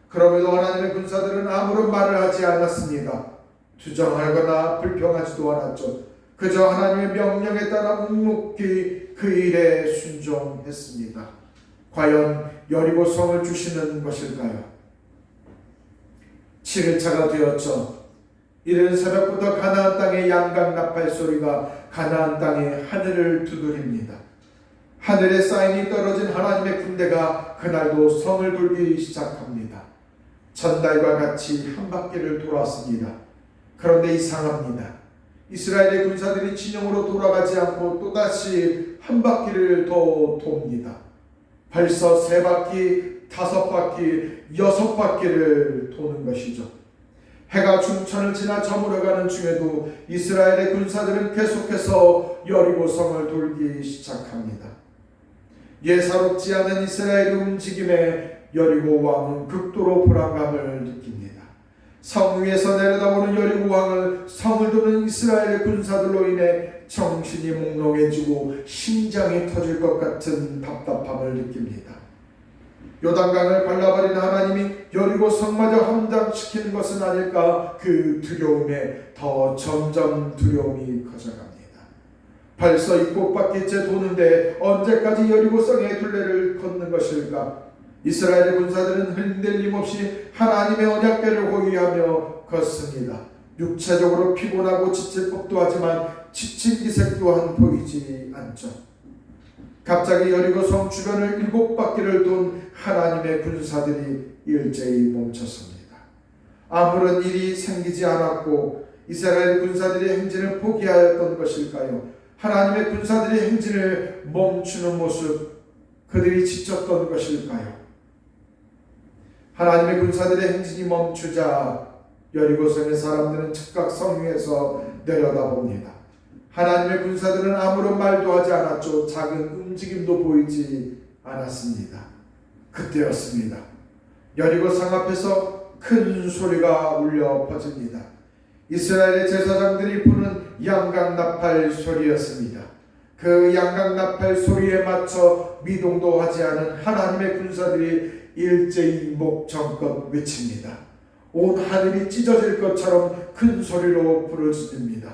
그럼에도 하나님의 군사들은 아무런 말을 하지 않았습니다. 투정하거나 불평하지도 않았죠. 그저 하나님의 명령에 따라 묵묵히 그 일에 순종했습니다. 과연 여리고성을 주시는 것일까요? 7일차가 되었죠. 이른 새벽부터 가나안 땅의 양각 나팔 소리가 가나안 땅의 하늘을 두드립니다. 하늘에 사인이 떨어진 하나님의 군대가 그날도 성을 돌기 시작합니다. 전날과 같이 한 바퀴를 돌았습니다. 그런데 이상합니다. 이스라엘의 군사들이 진영으로 돌아가지 않고 또다시 한 바퀴를 더 돕니다. 벌써 3바퀴, 5바퀴, 6바퀴를 도는 것이죠. 해가 중천을 지나 저물어가는 중에도 이스라엘의 군사들은 계속해서 여리고성을 돌기 시작합니다. 예사롭지 않은 이스라엘의 움직임에 여리고 왕은 극도로 불안감을 느낍니다. 성 위에서 내려다보는 여리고 왕은 성을 도는 이스라엘의 군사들로 인해 정신이 몽롱해지고 심장이 터질 것 같은 답답함을 느낍니다. 요단강을 발라버린 하나님이 여리고 성마저 함장시키는 것은 아닐까 그 두려움에 더 점점 두려움이 커져갑니다. 벌써 일곱 바퀴째 도는데 언제까지 여리고성의 둘레를 걷는 것일까? 이스라엘의 군사들은 흔들림 없이 하나님의 언약궤를 호위하며 걷습니다. 육체적으로 피곤하고 지칠 법도 하지만 지친 기색 또한 보이지 않죠. 갑자기 여리고성 주변을 일곱 바퀴를 돈 하나님의 군사들이 일제히 멈췄습니다. 아무런 일이 생기지 않았고 이스라엘 군사들의 행진을 포기하였던 것일까요? 하나님의 군사들의 행진을 멈추는 모습, 그들이 지쳤던 것일까요? 하나님의 군사들의 행진이 멈추자 여리고성의 사람들은 즉각 성 위에서 내려다봅니다. 하나님의 군사들은 아무런 말도 하지 않았죠. 작은 움직임도 보이지 않았습니다. 그때였습니다. 여리고성 앞에서 큰 소리가 울려 퍼집니다. 이스라엘의 제사장들이 부는 양강나팔 소리였습니다. 그 양강나팔 소리에 맞춰 미동도 하지 않은 하나님의 군사들이 일제히 목청껏 외칩니다. 온 하늘이 찢어질 것처럼 큰 소리로 부르짖습니다.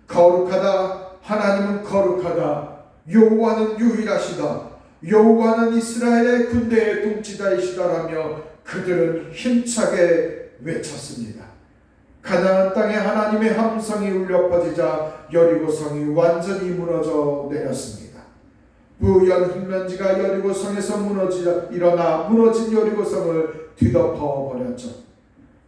거룩하다, 하나님은 거룩하다, 여호와는 유일하시다, 여호와는 이스라엘의 군대의 통치자이시다라며 그들은 힘차게 외쳤습니다. 가나안 땅에 하나님의 함성이 울려 퍼지자 여리고성이 완전히 무너져 내렸습니다. 부연 흙먼지가 여리고성에서 일어나 무너진 여리고성을 뒤덮어 버렸죠.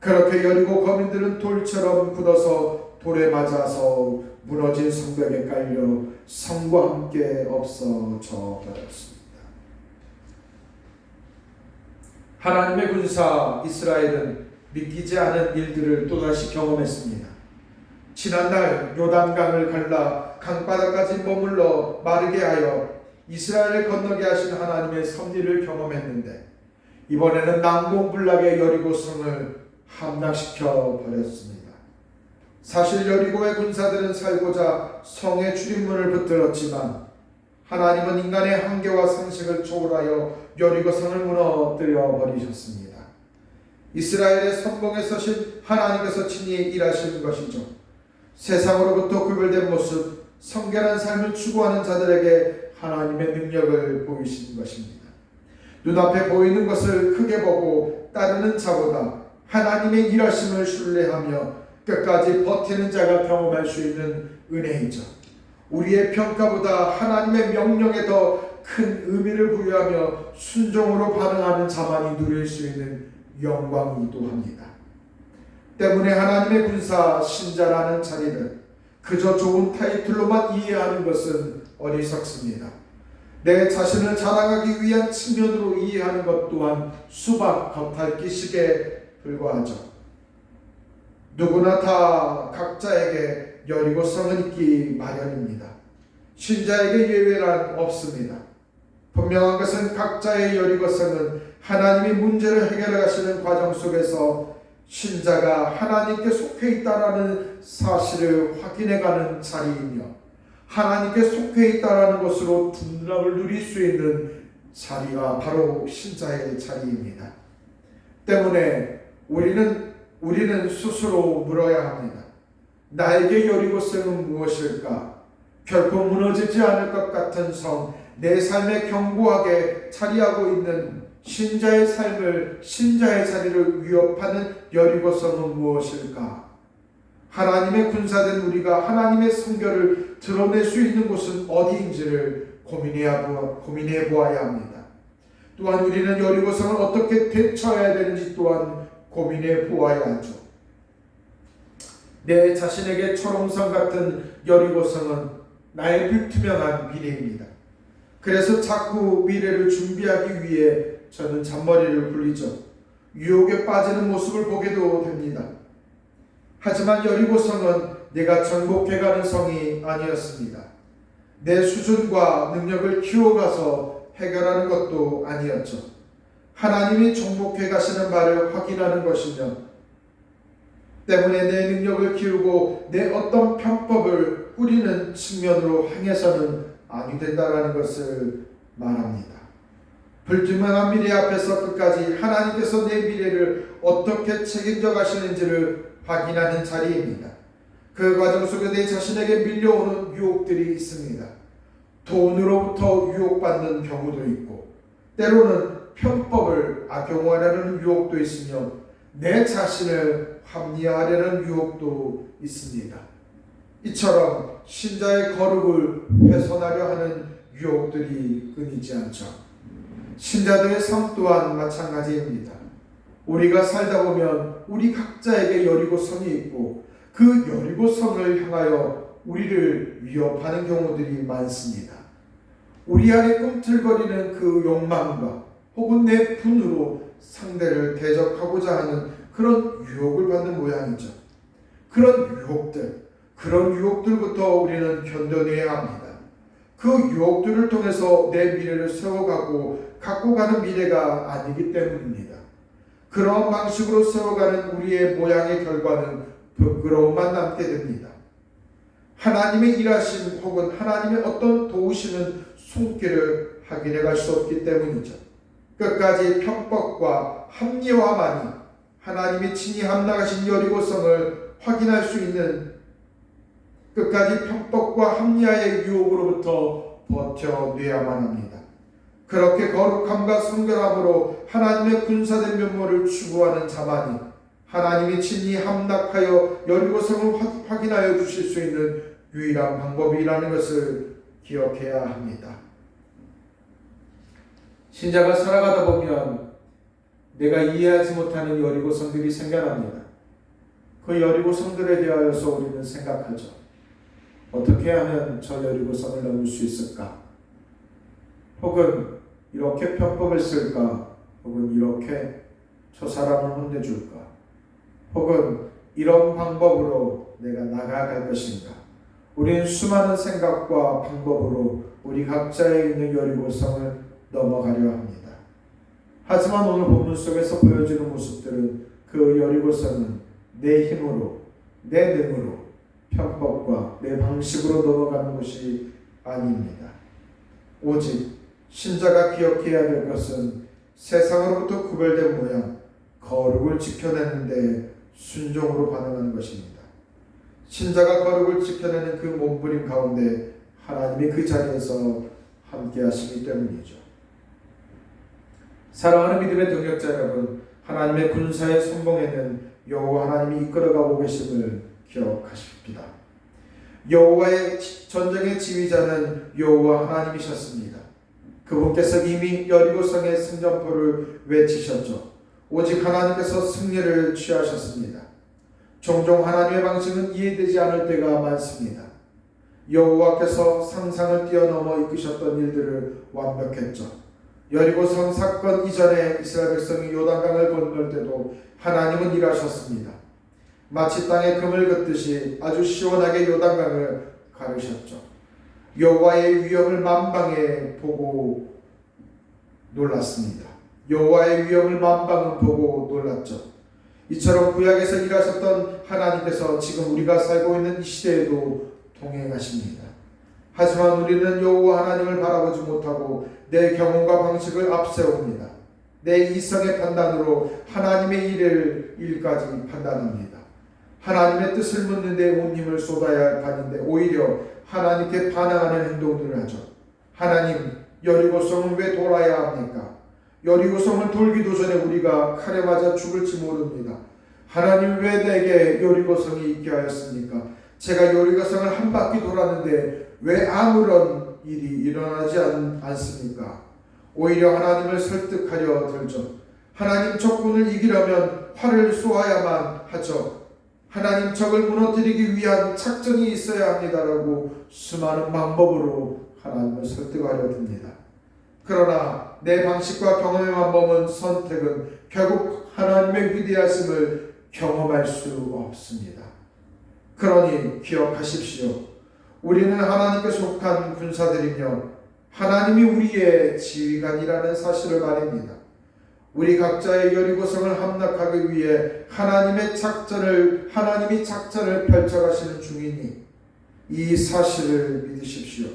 그렇게 여리고 거민들은 돌처럼 굳어서 돌에 맞아서 무너진 성벽에 깔려 성과 함께 없어져 버렸습니다. 하나님의 군사 이스라엘은 믿기지 않은 일들을 또다시 경험했습니다. 지난날 요단강을 갈라 강바닥까지 머물러 마르게 하여 이스라엘을 건너게 하신 하나님의 섭리를 경험했는데 이번에는 난공불락의 여리고성을 함락시켜 버렸습니다. 사실 여리고의 군사들은 살고자 성의 출입문을 붙들었지만 하나님은 인간의 한계와 상식을 초월하여 여리고성을 무너뜨려 버리셨습니다. 이스라엘의 선봉에 서신 하나님께서 친히 일하시는 것이죠. 세상으로부터 구별된 모습, 성결한 삶을 추구하는 자들에게 하나님의 능력을 보이시는 것입니다. 눈앞에 보이는 것을 크게 보고 따르는 자보다 하나님의 일하심을 신뢰하며 끝까지 버티는 자가 경험할 수 있는 은혜이죠. 우리의 평가보다 하나님의 명령에 더 큰 의미를 부여하며 순종으로 반응하는 자만이 누릴 수 있는 영광이기도 합니다. 때문에 하나님의 군사 신자라는 자리를 그저 좋은 타이틀로만 이해하는 것은 어리석습니다. 내 자신을 자랑하기 위한 측면으로 이해하는 것 또한 수박 겉핥기식에 불과하죠. 누구나 다 각자에게 여리고성은 있기 마련입니다. 신자에게 예외란 없습니다. 분명한 것은 각자의 여리고성은 하나님이 문제를 해결하시는 과정 속에서 신자가 하나님께 속해 있다라는 사실을 확인해가는 자리이며 하나님께 속해 있다라는 것으로 둔락을 누릴 수 있는 자리가 바로 신자의 자리입니다. 때문에 우리는 스스로 물어야 합니다. 나에게 여리고성은 무엇일까? 결코 무너지지 않을 것 같은 성, 내 삶에 견고하게 자리하고 있는 신자의 삶을, 신자의 자리를 위협하는 여리고성은 무엇일까? 하나님의 군사된 우리가 하나님의 성결을 드러낼 수 있는 곳은 어디인지를 고민해 보아야 합니다. 또한 우리는 여리고성을 어떻게 대처해야 되는지 또한 고민해 보아야 하죠. 내 자신에게 초롱성 같은 여리고성은 나의 불투명한 미래입니다. 그래서 자꾸 미래를 준비하기 위해 저는 잔머리를 굴리죠. 유혹에 빠지는 모습을 보게도 됩니다. 하지만 여리고성은 내가 정복해가는 성이 아니었습니다. 내 수준과 능력을 키워가서 해결하는 것도 아니었죠. 하나님이 정복해 가시는 바를 확인하는 것이며 때문에 내 능력을 키우고 내 어떤 편법을 꾸리는 측면으로 행해서는 아니 된다라는 것을 말합니다. 불투명한 미래 앞에서 끝까지 하나님께서 내 미래를 어떻게 책임져 가시는지를 확인하는 자리입니다. 그 과정 속에 내 자신에게 밀려오는 유혹들이 있습니다. 돈으로부터 유혹받는 경우도 있고, 때로는 편법을 악용하려는 유혹도 있으며, 내 자신을 합리화하려는 유혹도 있습니다. 이처럼 신자의 거룩을 훼손하려 하는 유혹들이 끊이지 않죠. 신자들의 삶 또한 마찬가지입니다. 우리가 살다 보면 우리 각자에게 여리고성이 있고, 그 여리고성을 향하여 우리를 위협하는 경우들이 많습니다. 우리 안에 꿈틀거리는 그 욕망과 혹은 내 분으로 상대를 대적하고자 하는 그런 유혹을 받는 모양이죠. 그런 유혹들부터 우리는 견뎌내야 합니다. 그 유혹들을 통해서 내 미래를 세워가고 갖고 가는 미래가 아니기 때문입니다. 그런 방식으로 세워가는 우리의 모양의 결과는 부끄러움만 남게 됩니다. 하나님의 일하심 혹은 하나님의 어떤 도우시는 손길을 확인해 갈 수 없기 때문이죠. 끝까지 편법과 합리화만이 하나님이 친히 함락하신 여리고성을 확인할 수 있는, 끝까지 편법과 합리화의 유혹으로부터 버텨내야만 합니다. 그렇게 거룩함과 성결함으로 하나님의 군사된 면모를 추구하는 자만이 하나님이 친히 함락하여 여리고성을 확인하여 주실 수 있는 유일한 방법이라는 것을 기억해야 합니다. 신자가 살아가다 보면 내가 이해하지 못하는 여리고성들이 생겨납니다. 그 여리고성들에 대하여서 우리는 생각하죠. 어떻게 하면 저 여리고성을 넘을 수 있을까? 혹은 이렇게 편법을 쓸까? 혹은 이렇게 저 사람을 혼내줄까? 혹은 이런 방법으로 내가 나아갈 것인가? 우리는 수많은 생각과 방법으로 우리 각자에 있는 여리고성을 넘어가려 합니다. 하지만 오늘 본문 속에서 보여주는 모습들은 그 여리고성은 내 힘으로, 내 능으로, 편법과 내 방식으로 넘어가는 것이 아닙니다. 오직 신자가 기억해야 될 것은 세상으로부터 구별된 모양, 거룩을 지켜내는 데 순종으로 반응하는 것입니다. 신자가 거룩을 지켜내는 그 몸부림 가운데 하나님이 그 자리에서 함께 하시기 때문이죠. 사랑하는 믿음의 동역자 여러분, 하나님의 군사의 선봉에는 여호와 하나님이 이끌어가고 계심을 기억하십니다. 여호와의 전쟁의 지휘자는 여호와 하나님이셨습니다. 그분께서 이미 여리고성의 승전포를 외치셨죠. 오직 하나님께서 승리를 취하셨습니다. 종종 하나님의 방식은 이해되지 않을 때가 많습니다. 여호와께서 상상을 뛰어넘어 이끄셨던 일들을 완벽했죠. 여리고성 사건 이전에 이스라엘 백성이 요단강을 건널 때도 하나님은 일하셨습니다. 마치 땅에 금을 긋듯이 아주 시원하게 요단강을 가르셨죠. 여호와의 위엄을 만방에 보고 놀랐습니다. 여호와의 위엄을 만방은 보고 놀랐죠. 이처럼 구약에서 일하셨던 하나님께서 지금 우리가 살고 있는 이 시대에도 동행하십니다. 하지만 우리는 여호와 하나님을 바라보지 못하고 내 경험과 방식을 앞세웁니다. 내 이성의 판단으로 하나님의 일까지 판단합니다. 하나님의 뜻을 묻는 데 온 힘을 쏟아야 할 판인데 오히려 하나님께 반항하는 행동들을 하죠. 하나님, 여리고성은 왜 돌아야 합니까? 여리고성을 돌기도 전에 우리가 칼에 맞아 죽을지 모릅니다. 하나님, 왜 내게 여리고성이 있게 하였습니까? 제가 여리고성을 한 바퀴 돌았는데 왜 아무런 일이 일어나지 않습니까? 오히려 하나님을 설득하려 들죠. 하나님, 적군을 이기려면 활을 쏘아야만 하죠. 하나님, 적을 무너뜨리기 위한 작전이 있어야 합니다라고 수많은 방법으로 하나님을 설득하려 듭니다. 그러나 내 방식과 경험에만 머문 선택은 결국 하나님의 위대하심을 경험할 수 없습니다. 그러니 기억하십시오. 우리는 하나님께 속한 군사들이며 하나님이 우리의 지휘관이라는 사실을 말입니다. 우리 각자의 여리고성을 함락하기 위해 하나님이 작전을 펼쳐가시는 중이니 이 사실을 믿으십시오.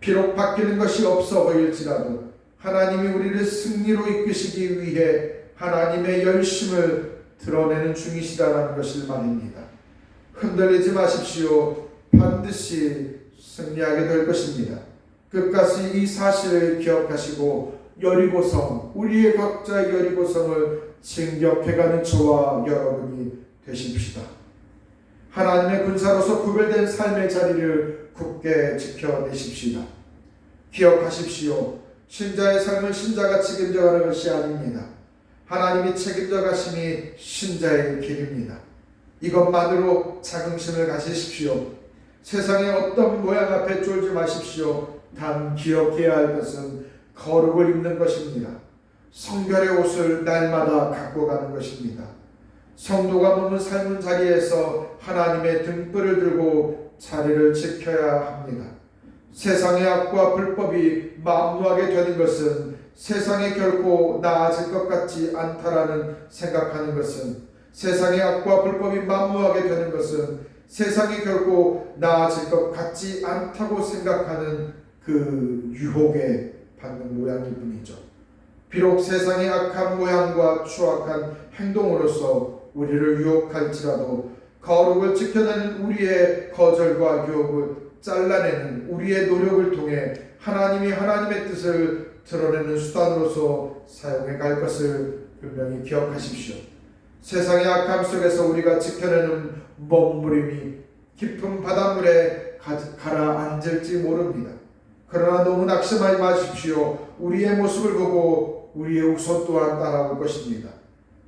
비록 바뀌는 것이 없어 보일지라도 하나님이 우리를 승리로 이끄시기 위해 하나님의 열심을 드러내는 중이시다라는 것을 말입니다. 흔들리지 마십시오. 반드시 승리하게 될 것입니다. 끝까지 이 사실을 기억하시고 여리고성, 우리의 각자의 여리고성을 진격해가는 저와 여러분이 되십시다. 하나님의 군사로서 구별된 삶의 자리를 굳게 지켜내십시다. 기억하십시오. 신자의 삶을 신자가 책임져가는 것이 아닙니다. 하나님이 책임져 가심이 신자의 길입니다. 이것만으로 자긍심을 가지십시오. 세상의 어떤 모양 앞에 쫄지 마십시오. 단 기억해야 할 것은 거룩을 입는 것입니다. 성결의 옷을 날마다 갖고 가는 것입니다. 성도가 머문 삶은 자리에서 하나님의 등불을 들고 자리를 지켜야 합니다. 세상의 악과 불법이 만무하게 되는 것은 세상에 결코 나아질 것 같지 않다라는 생각하는 것은, 세상의 악과 불법이 만무하게 되는 것은 세상이 결코 나아질 것 같지 않다고 생각하는 그 유혹에 받는 모양일 뿐이죠. 비록 세상의 악한 모양과 추악한 행동으로서 우리를 유혹할지라도 거룩을 지켜내는 우리의 거절과 유혹을 잘라내는 우리의 노력을 통해 하나님이 하나님의 뜻을 드러내는 수단으로서 사용해 갈 것을 분명히 기억하십시오. 세상의 악함 속에서 우리가 지켜내는 먹물임이 깊은 바닷물에 가라앉을지 모릅니다. 그러나 너무 낙심하지 마십시오. 우리의 모습을 보고 우리의 후손 또한 따라올 것입니다.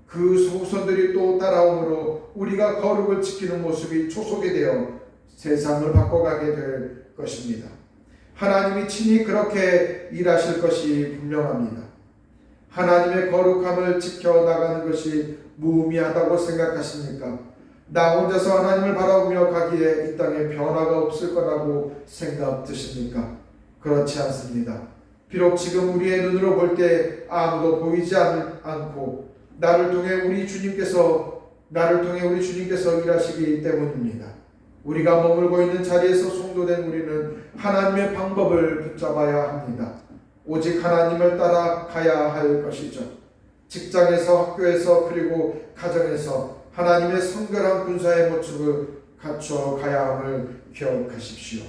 그 후손들이 또 따라오므로 우리가 거룩을 지키는 모습이 초속이 되어 세상을 바꿔가게 될 것입니다. 하나님이 친히 그렇게 일하실 것이 분명합니다. 하나님의 거룩함을 지켜나가는 것이 무의미하다고 생각하십니까? 나 혼자서 하나님을 바라보며 가기에 이 땅에 변화가 없을 거라고 생각 드십니까? 그렇지 않습니다. 비록 지금 우리의 눈으로 볼 때 아무도 보이지 않고 나를 통해 우리 주님께서 일하시기 때문입니다. 우리가 머물고 있는 자리에서 성도된 우리는 하나님의 방법을 붙잡아야 합니다. 오직 하나님을 따라가야 할 것이죠. 직장에서, 학교에서, 그리고 가정에서 하나님의 성결한 군사의 모습을 갖춰 가야 함을 기억하십시오.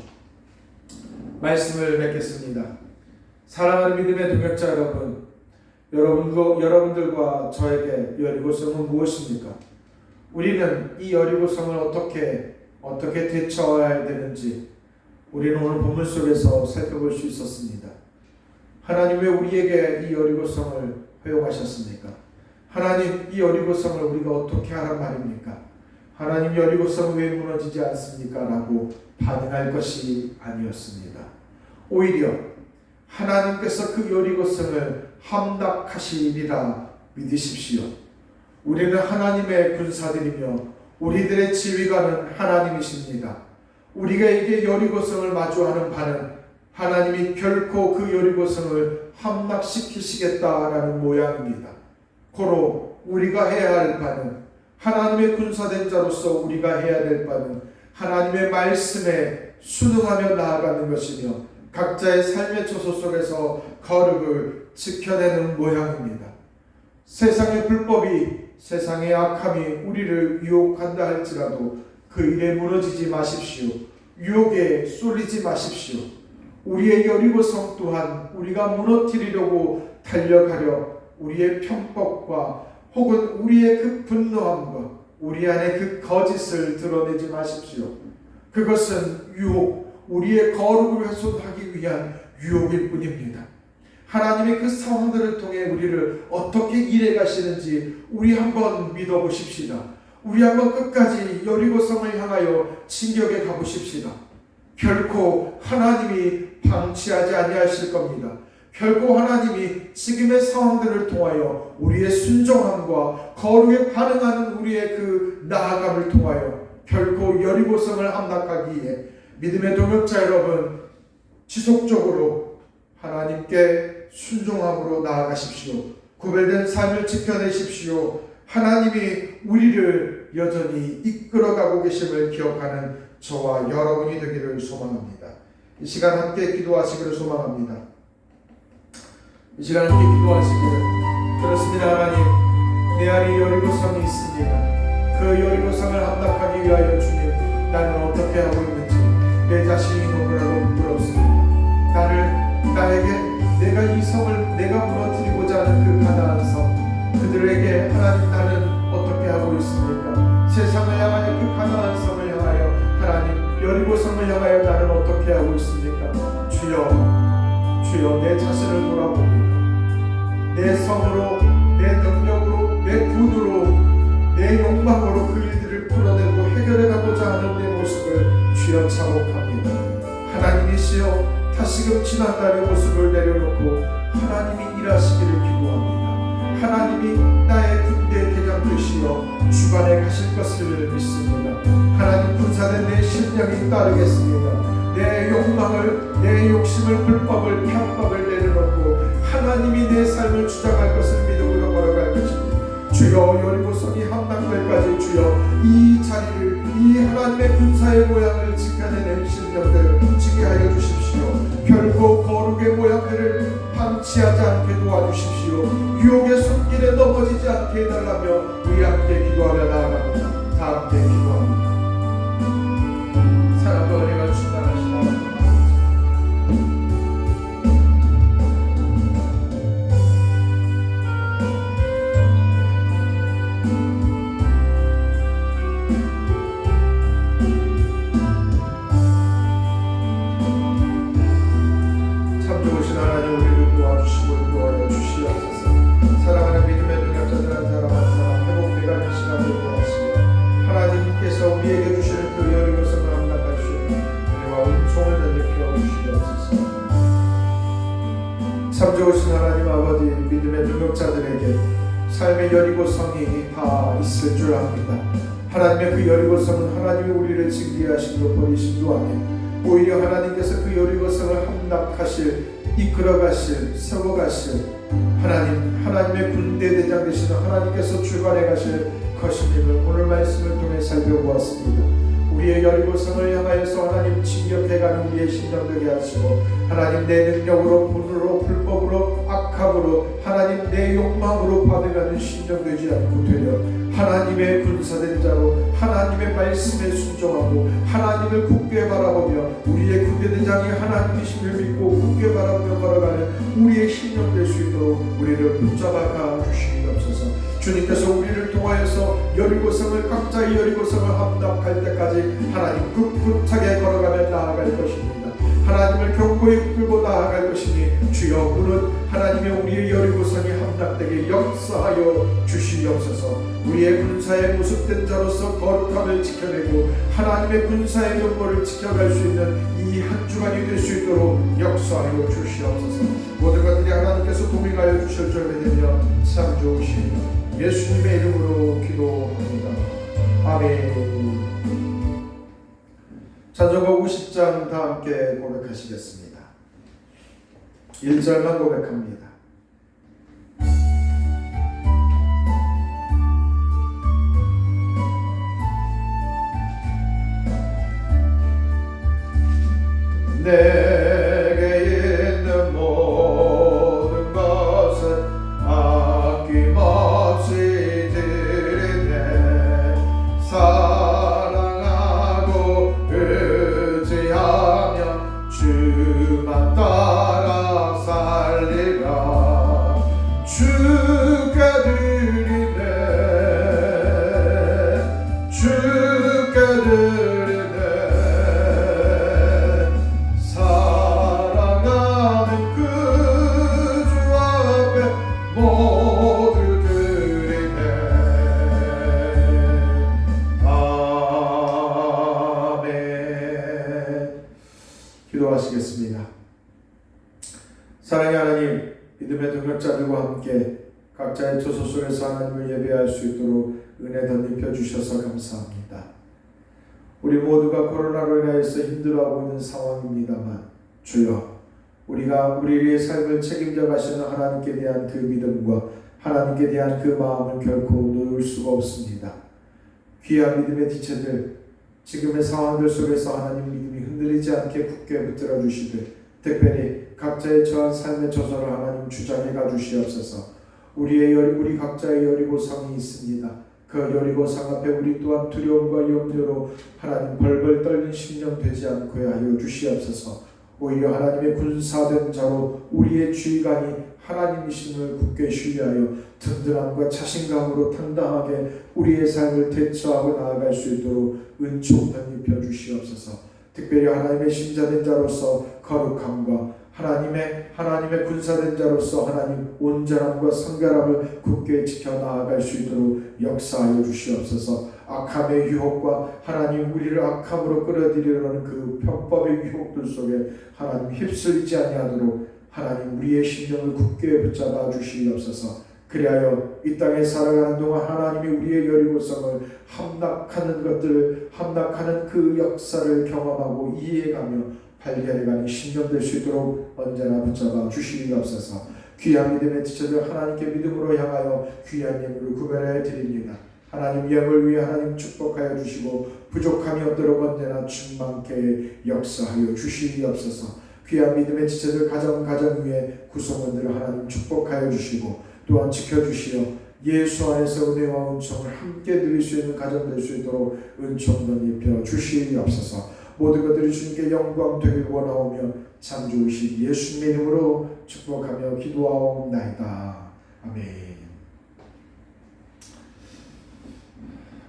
말씀을 맺겠습니다. 사랑하는 믿음의 동역자 여러분, 여러분들과 저에게 여리고성은 무엇입니까? 우리는 이 여리고성을 어떻게 대처해야 되는지 우리는 오늘 본문 속에서 살펴볼 수 있었습니다. 하나님 왜 우리에게 이 여리고성을 허용하셨습니까? 하나님 이 여리고성을 우리가 어떻게 하란 말입니까? 하나님 여리고성은 왜 무너지지 않습니까? 라고 반응할 것이 아니었습니다. 오히려 하나님께서 그 여리고성을 함락하시리라 믿으십시오. 우리는 하나님의 군사들이며 우리들의 지휘관은 하나님이십니다. 우리가 이게 여리고성을 마주하는 바는 하나님이 결코 그 여리고성을 함락시키시겠다라는 모양입니다. 고로 우리가 해야 할 바는, 하나님의 군사된 자로서 우리가 해야 될 바는 하나님의 말씀에 순응하며 나아가는 것이며 각자의 삶의 처소 속에서 거룩을 지켜내는 모양입니다. 세상의 불법이, 세상의 악함이 우리를 유혹한다 할지라도 그 일에 무너지지 마십시오. 유혹에 쏠리지 마십시오. 우리의 여리고성 또한 우리가 무너뜨리려고 달려가려 우리의 편법과 혹은 우리의 그 분노함과 우리 안에 그 거짓을 드러내지 마십시오. 그것은 유혹, 우리의 거룩을 훼손하기 위한 유혹일 뿐입니다. 하나님의 그 상황들을 통해 우리를 어떻게 일해 가시는지 우리 한번 믿어보십시다. 우리 한번 끝까지 여리고성을 향하여 진격해 가보십시다. 결코 하나님이 방치하지 아니하실 겁니다. 결코 하나님이 지금의 상황들을 통하여 우리의 순종함과 거룩에 반응하는 우리의 그 나아감을 통하여 결코 여리고성을 함락하기에 믿음의 동역자 여러분, 지속적으로 하나님께 순종함으로 나아가십시오. 구별된 삶을 지켜내십시오. 하나님이 우리를 여전히 이끌어가고 계심을 기억하는 저와 여러분이 되기를 소망합니다. 이 시간 함께 기도하시기를 소망합니다. 이 시간 함께 기도하시기를. 그렇습니다. 하나님, 내 안에 여리고성이 있습니다. 그 여리고성을 함락하기 위하여 주님, 나는 어떻게 하고 있는지 내 자신이 너무나도 부끄럽습니다. 나에게 내가 이 성을 내가 무너뜨리고자 하는 그 가나안 성, 그들에게 하나님 나는 어떻게 하고 있습니까? 세상을 향하여 그 가나안 성을 향하여 하나님 여리고성을 향하여 나는 어떻게 하고 있습니까? 주여 내 자신을 돌아봅니다. 내 성으로, 내 능력으로, 내 군으로, 내 욕망으로 그 일들을 풀어내고 해결해가고자 하는 내 모습을 주여 자복합니다. 하나님이시여, 다시금 지난 날의 모습을 내려놓고 하나님이 일하시기를 기도합니다. 하나님이 나의 군대 대장 되시어 주관에 가실 것을 믿습니다. 하나님 군사된 내 심령이 따르겠습니다. 내 욕망을, 내 욕심을, 불법을, 편법을 내려놓고 하나님이 내 삶을 주장할 것을 믿음으로 걸어갈 것입니다. 주여, 여리고성이 함락될까지 주여 이 자리를, 이 하나님의 군사의 모양을 지켜내는 심령들을 지게 하여 주십시오. 결국 거룩의 모양들을 방치하지 않게 도와주십시오. 유혹의 손길에 넘어지지 않게 해달라며 우리 함께 기도하며 나아갑니다. 다 함께 기도합니다. 사랑과 은혜가 충만하신 하나님, 참 좋으신 하나님, 우리를 도와주시고 도와여 주시옵소서. 사랑하는 믿음의 능력자들 한 사람 한 사람 회복되가는 시간을 도와주시고 하나님께서 우리에게 주시는 그 여리고성을 함락할 수 있는 은혜와 은총을 전해주어 주시옵소서. 참 좋으신 하나님 아버지, 믿음의 능력자들에게 삶의 여리고성이 다 있을 줄 압니다. 하나님의 그 여리고성은 하나님이 우리를 징계하심도 버리심도 아니에요. 오히려 하나님께서 그 여리고성을 함락하실, 이끌어가실, 세워가실 하나님의 군대 대장 되시는 하나님께서 주관해 가실 것임을 오늘 말씀을 통해 살펴보았습니다. 우리의 여리고성을 향하여서 하나님 진격해가는 우리의 심령 되게 하시고 하나님 내 능력으로, 분으로, 불법으로, 악함으로 하나님 내 욕망으로 받아가는 심령 되지 않고 되려 하나님의 군사된 자로 하나님의 말씀에 순종하고 하나님을 굳게 바라보며 우리의 군대대장이 하나님이심을 믿고 굳게 바라보며 걸어가는 우리의 심령 될 수 있도록 우리를 붙잡아 주시옵소서. 주님께서 우리를 통하여서 여리고성을, 각자의 여리고성을 함락할 때까지 하나님 꿋꿋하게 걸어가며 나아갈 것입니다. 하나님을 견고히 붙들고 나아갈 것이니 주여, 무릇 하나님의 우리의 여리고성이 함락되게 역사하여 주시옵소서. 우리의 군사의 모습된 자로서 거룩함을 지켜내고 하나님의 군사의 면모를 지켜갈 수 있는 이 한 주간이 될 수 있도록 역사하여 주시옵소서. 모든 것들이 하나님께서 동행하여 주실 줄 믿으며 참 좋으신 예수님의 이름으로 기도합니다. 아멘. 찬송가 50장 다 함께 고백하시겠습니다. 1절만 고백합니다. 내게 있는 모든 것을 아낌없이 드리네. 사랑하고 의지하며 주만 따라 살리라. 주께 드리네. 주께 드리네. 기도하시겠습니다. 사랑의 하나님, 믿음의 동역자들과 함께 각자의 처소 속에서 하나님을 예배할 수 있도록 은혜 덧입혀 주셔서 감사합니다. 우리 모두가 코로나로 인하여서 힘들어하고 있는 상황입니다만 주여, 우리가 우리의 삶을 책임져 가시는 하나님께 대한 그 믿음과 하나님께 대한 그 마음을 결코 놓을 수가 없습니다. 귀한 믿음의 지체들, 지금의 상황들 속에서 하나님 믿음이 흔들리지 않게 굳게 붙들어 주시되 특별히 각자의 처한 삶의 처소를 하나님 주장해 가 주시옵소서. 우리 각자의 여리고성이 있습니다. 그 여리고성 앞에 우리 또한 두려움과 염려로 하나님 벌벌 떨린 심령 되지 않게 하여 주시옵소서. 오히려 하나님의 군사된 자로 우리의 주의관이 하나님이심을 굳게 신뢰하여 든든함과 자신감으로 당당하게 우리의 삶을 대처하고 나아갈 수 있도록 은총 덧입혀 주시옵소서. 특별히 하나님의 신자된 자로서 거룩함과 하나님의 군사된 자로서 하나님 온전함과 성결함을 굳게 지켜 나아갈 수 있도록 역사하여 주시옵소서. 악함의 유혹과 하나님 우리를 악함으로 끌어들이려는 그 편법의 유혹들 속에 하나님 휩쓸리지 아니하도록 하나님 우리의 심령을 굳게 붙잡아 주시옵소서. 그리하여 이 땅에 살아가는 동안 하나님이 우리의 여리고성을 함락하는 그 역사를 경험하고 이해가며 발견해가는 심령 될 수 있도록 언제나 붙잡아 주시옵소서. 귀한 믿음의 지체들 하나님께 믿음으로 향하여 귀한 예물을 구별해 드립니다. 하나님 예물 위에 하나님 축복하여 주시고 부족함이 없도록 언제나 충만케 역사하여 주시옵소서. 귀한 믿음의 지체들 가정 위에 구성원들을 하나님 축복하여 주시고 또한 지켜주시어 예수 안에서 은혜와 은총을 함께 누릴 수 있는 가정 될 수 있도록 은총 덧입혀 주시옵소서. 모든 것들이 주님께 영광 되길 원하오며 참 좋으신 예수님의 이름으로 축복하며 기도하옵나이다. 아멘.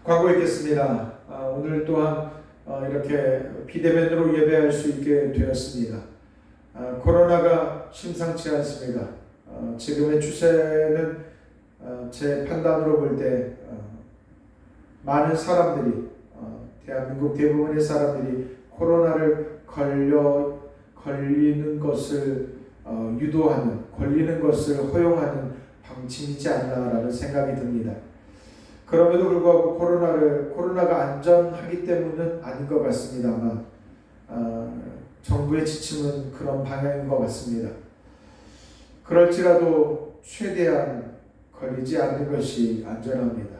광고 읽겠습니다. 오늘 또한 이렇게 비대면으로 예배할 수 있게 되었습니다. 코로나가 심상치 않습니다. 지금의 추세는 제 판단으로 볼 때 많은 사람들이 대한민국 대부분의 사람들이 코로나를 걸리는 것을 유도하는, 걸리는 것을 허용하는 방침이지 않나라는 생각이 듭니다. 그럼에도 불구하고 코로나가 안전하기 때문은 아닌 것 같습니다만 정부의 지침은 그런 방향인 것 같습니다. 그럴지라도 최대한 걸리지 않는 것이 안전합니다.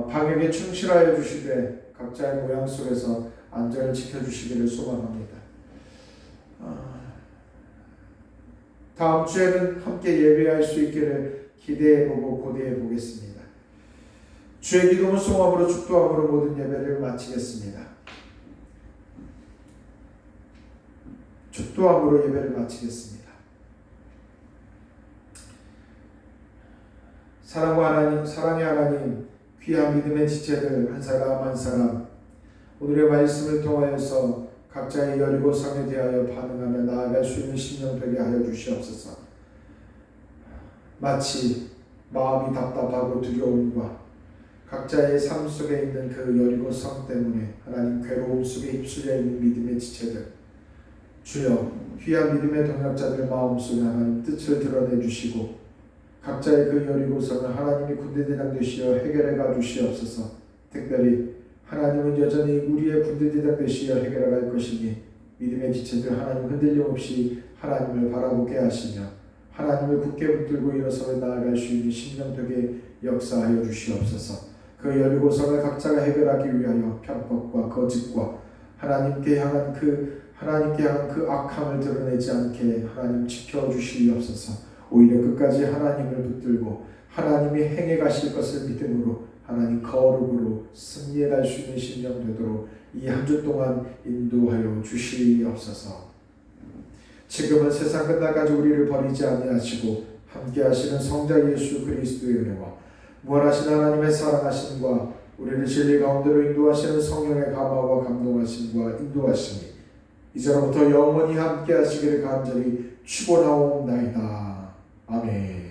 방역에 충실하여 주시되 각자의 모양 속에서 안전을 지켜주시기를 소망합니다. 다음 주에는 함께 예배할 수 있기를 기대해보고 고대해보겠습니다. 주의 기도문 송함으로 축도함으로 모든 예배를 마치겠습니다. 축도함으로 예배를 마치겠습니다. 사랑의 하나님, 귀한 믿음의 지체들 한 사람 한 사람 오늘의 말씀을 통하여서 각자의 여리고성에 대하여 반응하며 나아갈 수 있는 심령 되게 하여 주시옵소서. 마치 마음이 답답하고 두려움과 각자의 삶 속에 있는 그 여리고성 때문에 하나님 괴로움 속에 휩쓸려 있는 믿음의 지체들, 주여 귀한 믿음의 동역자들 마음속에 하나님 뜻을 드러내 주시고 각자의 그 여리고성을 하나님이 군대대장 되시어 해결해 가 주시옵소서. 특별히 하나님은 여전히 우리의 군대대장 되시어 해결해 갈 것이니 믿음의 지체들 하나님 흔들림 없이 하나님을 바라보게 하시며 하나님을 굳게 붙들고 일어서 나아갈 수 있는 심령 되게 역사하여 주시옵소서. 그 여리고성을 각자가 해결하기 위하여 편법과 거짓과 하나님께 향한 그 악함을 드러내지 않게 하나님 지켜주시옵소서. 오히려 끝까지 하나님을 붙들고 하나님이 행해 가실 것을 믿음으로 하나님 거룩으로 승리해 갈 수 있는 심령 되도록 이 한 주 동안 인도하여 주시옵소서. 지금은 세상 끝날까지 우리를 버리지 아니하시고 함께 하시는 성자 예수 그리스도의 은혜와 무한하신 하나님의 사랑하심과 우리를 진리 가운데로 인도하시는 성령의 감화와 감동하심과 인도하심이 이제로부터 영원히 함께 하시기를 간절히 축원하옵나이다. 아멘.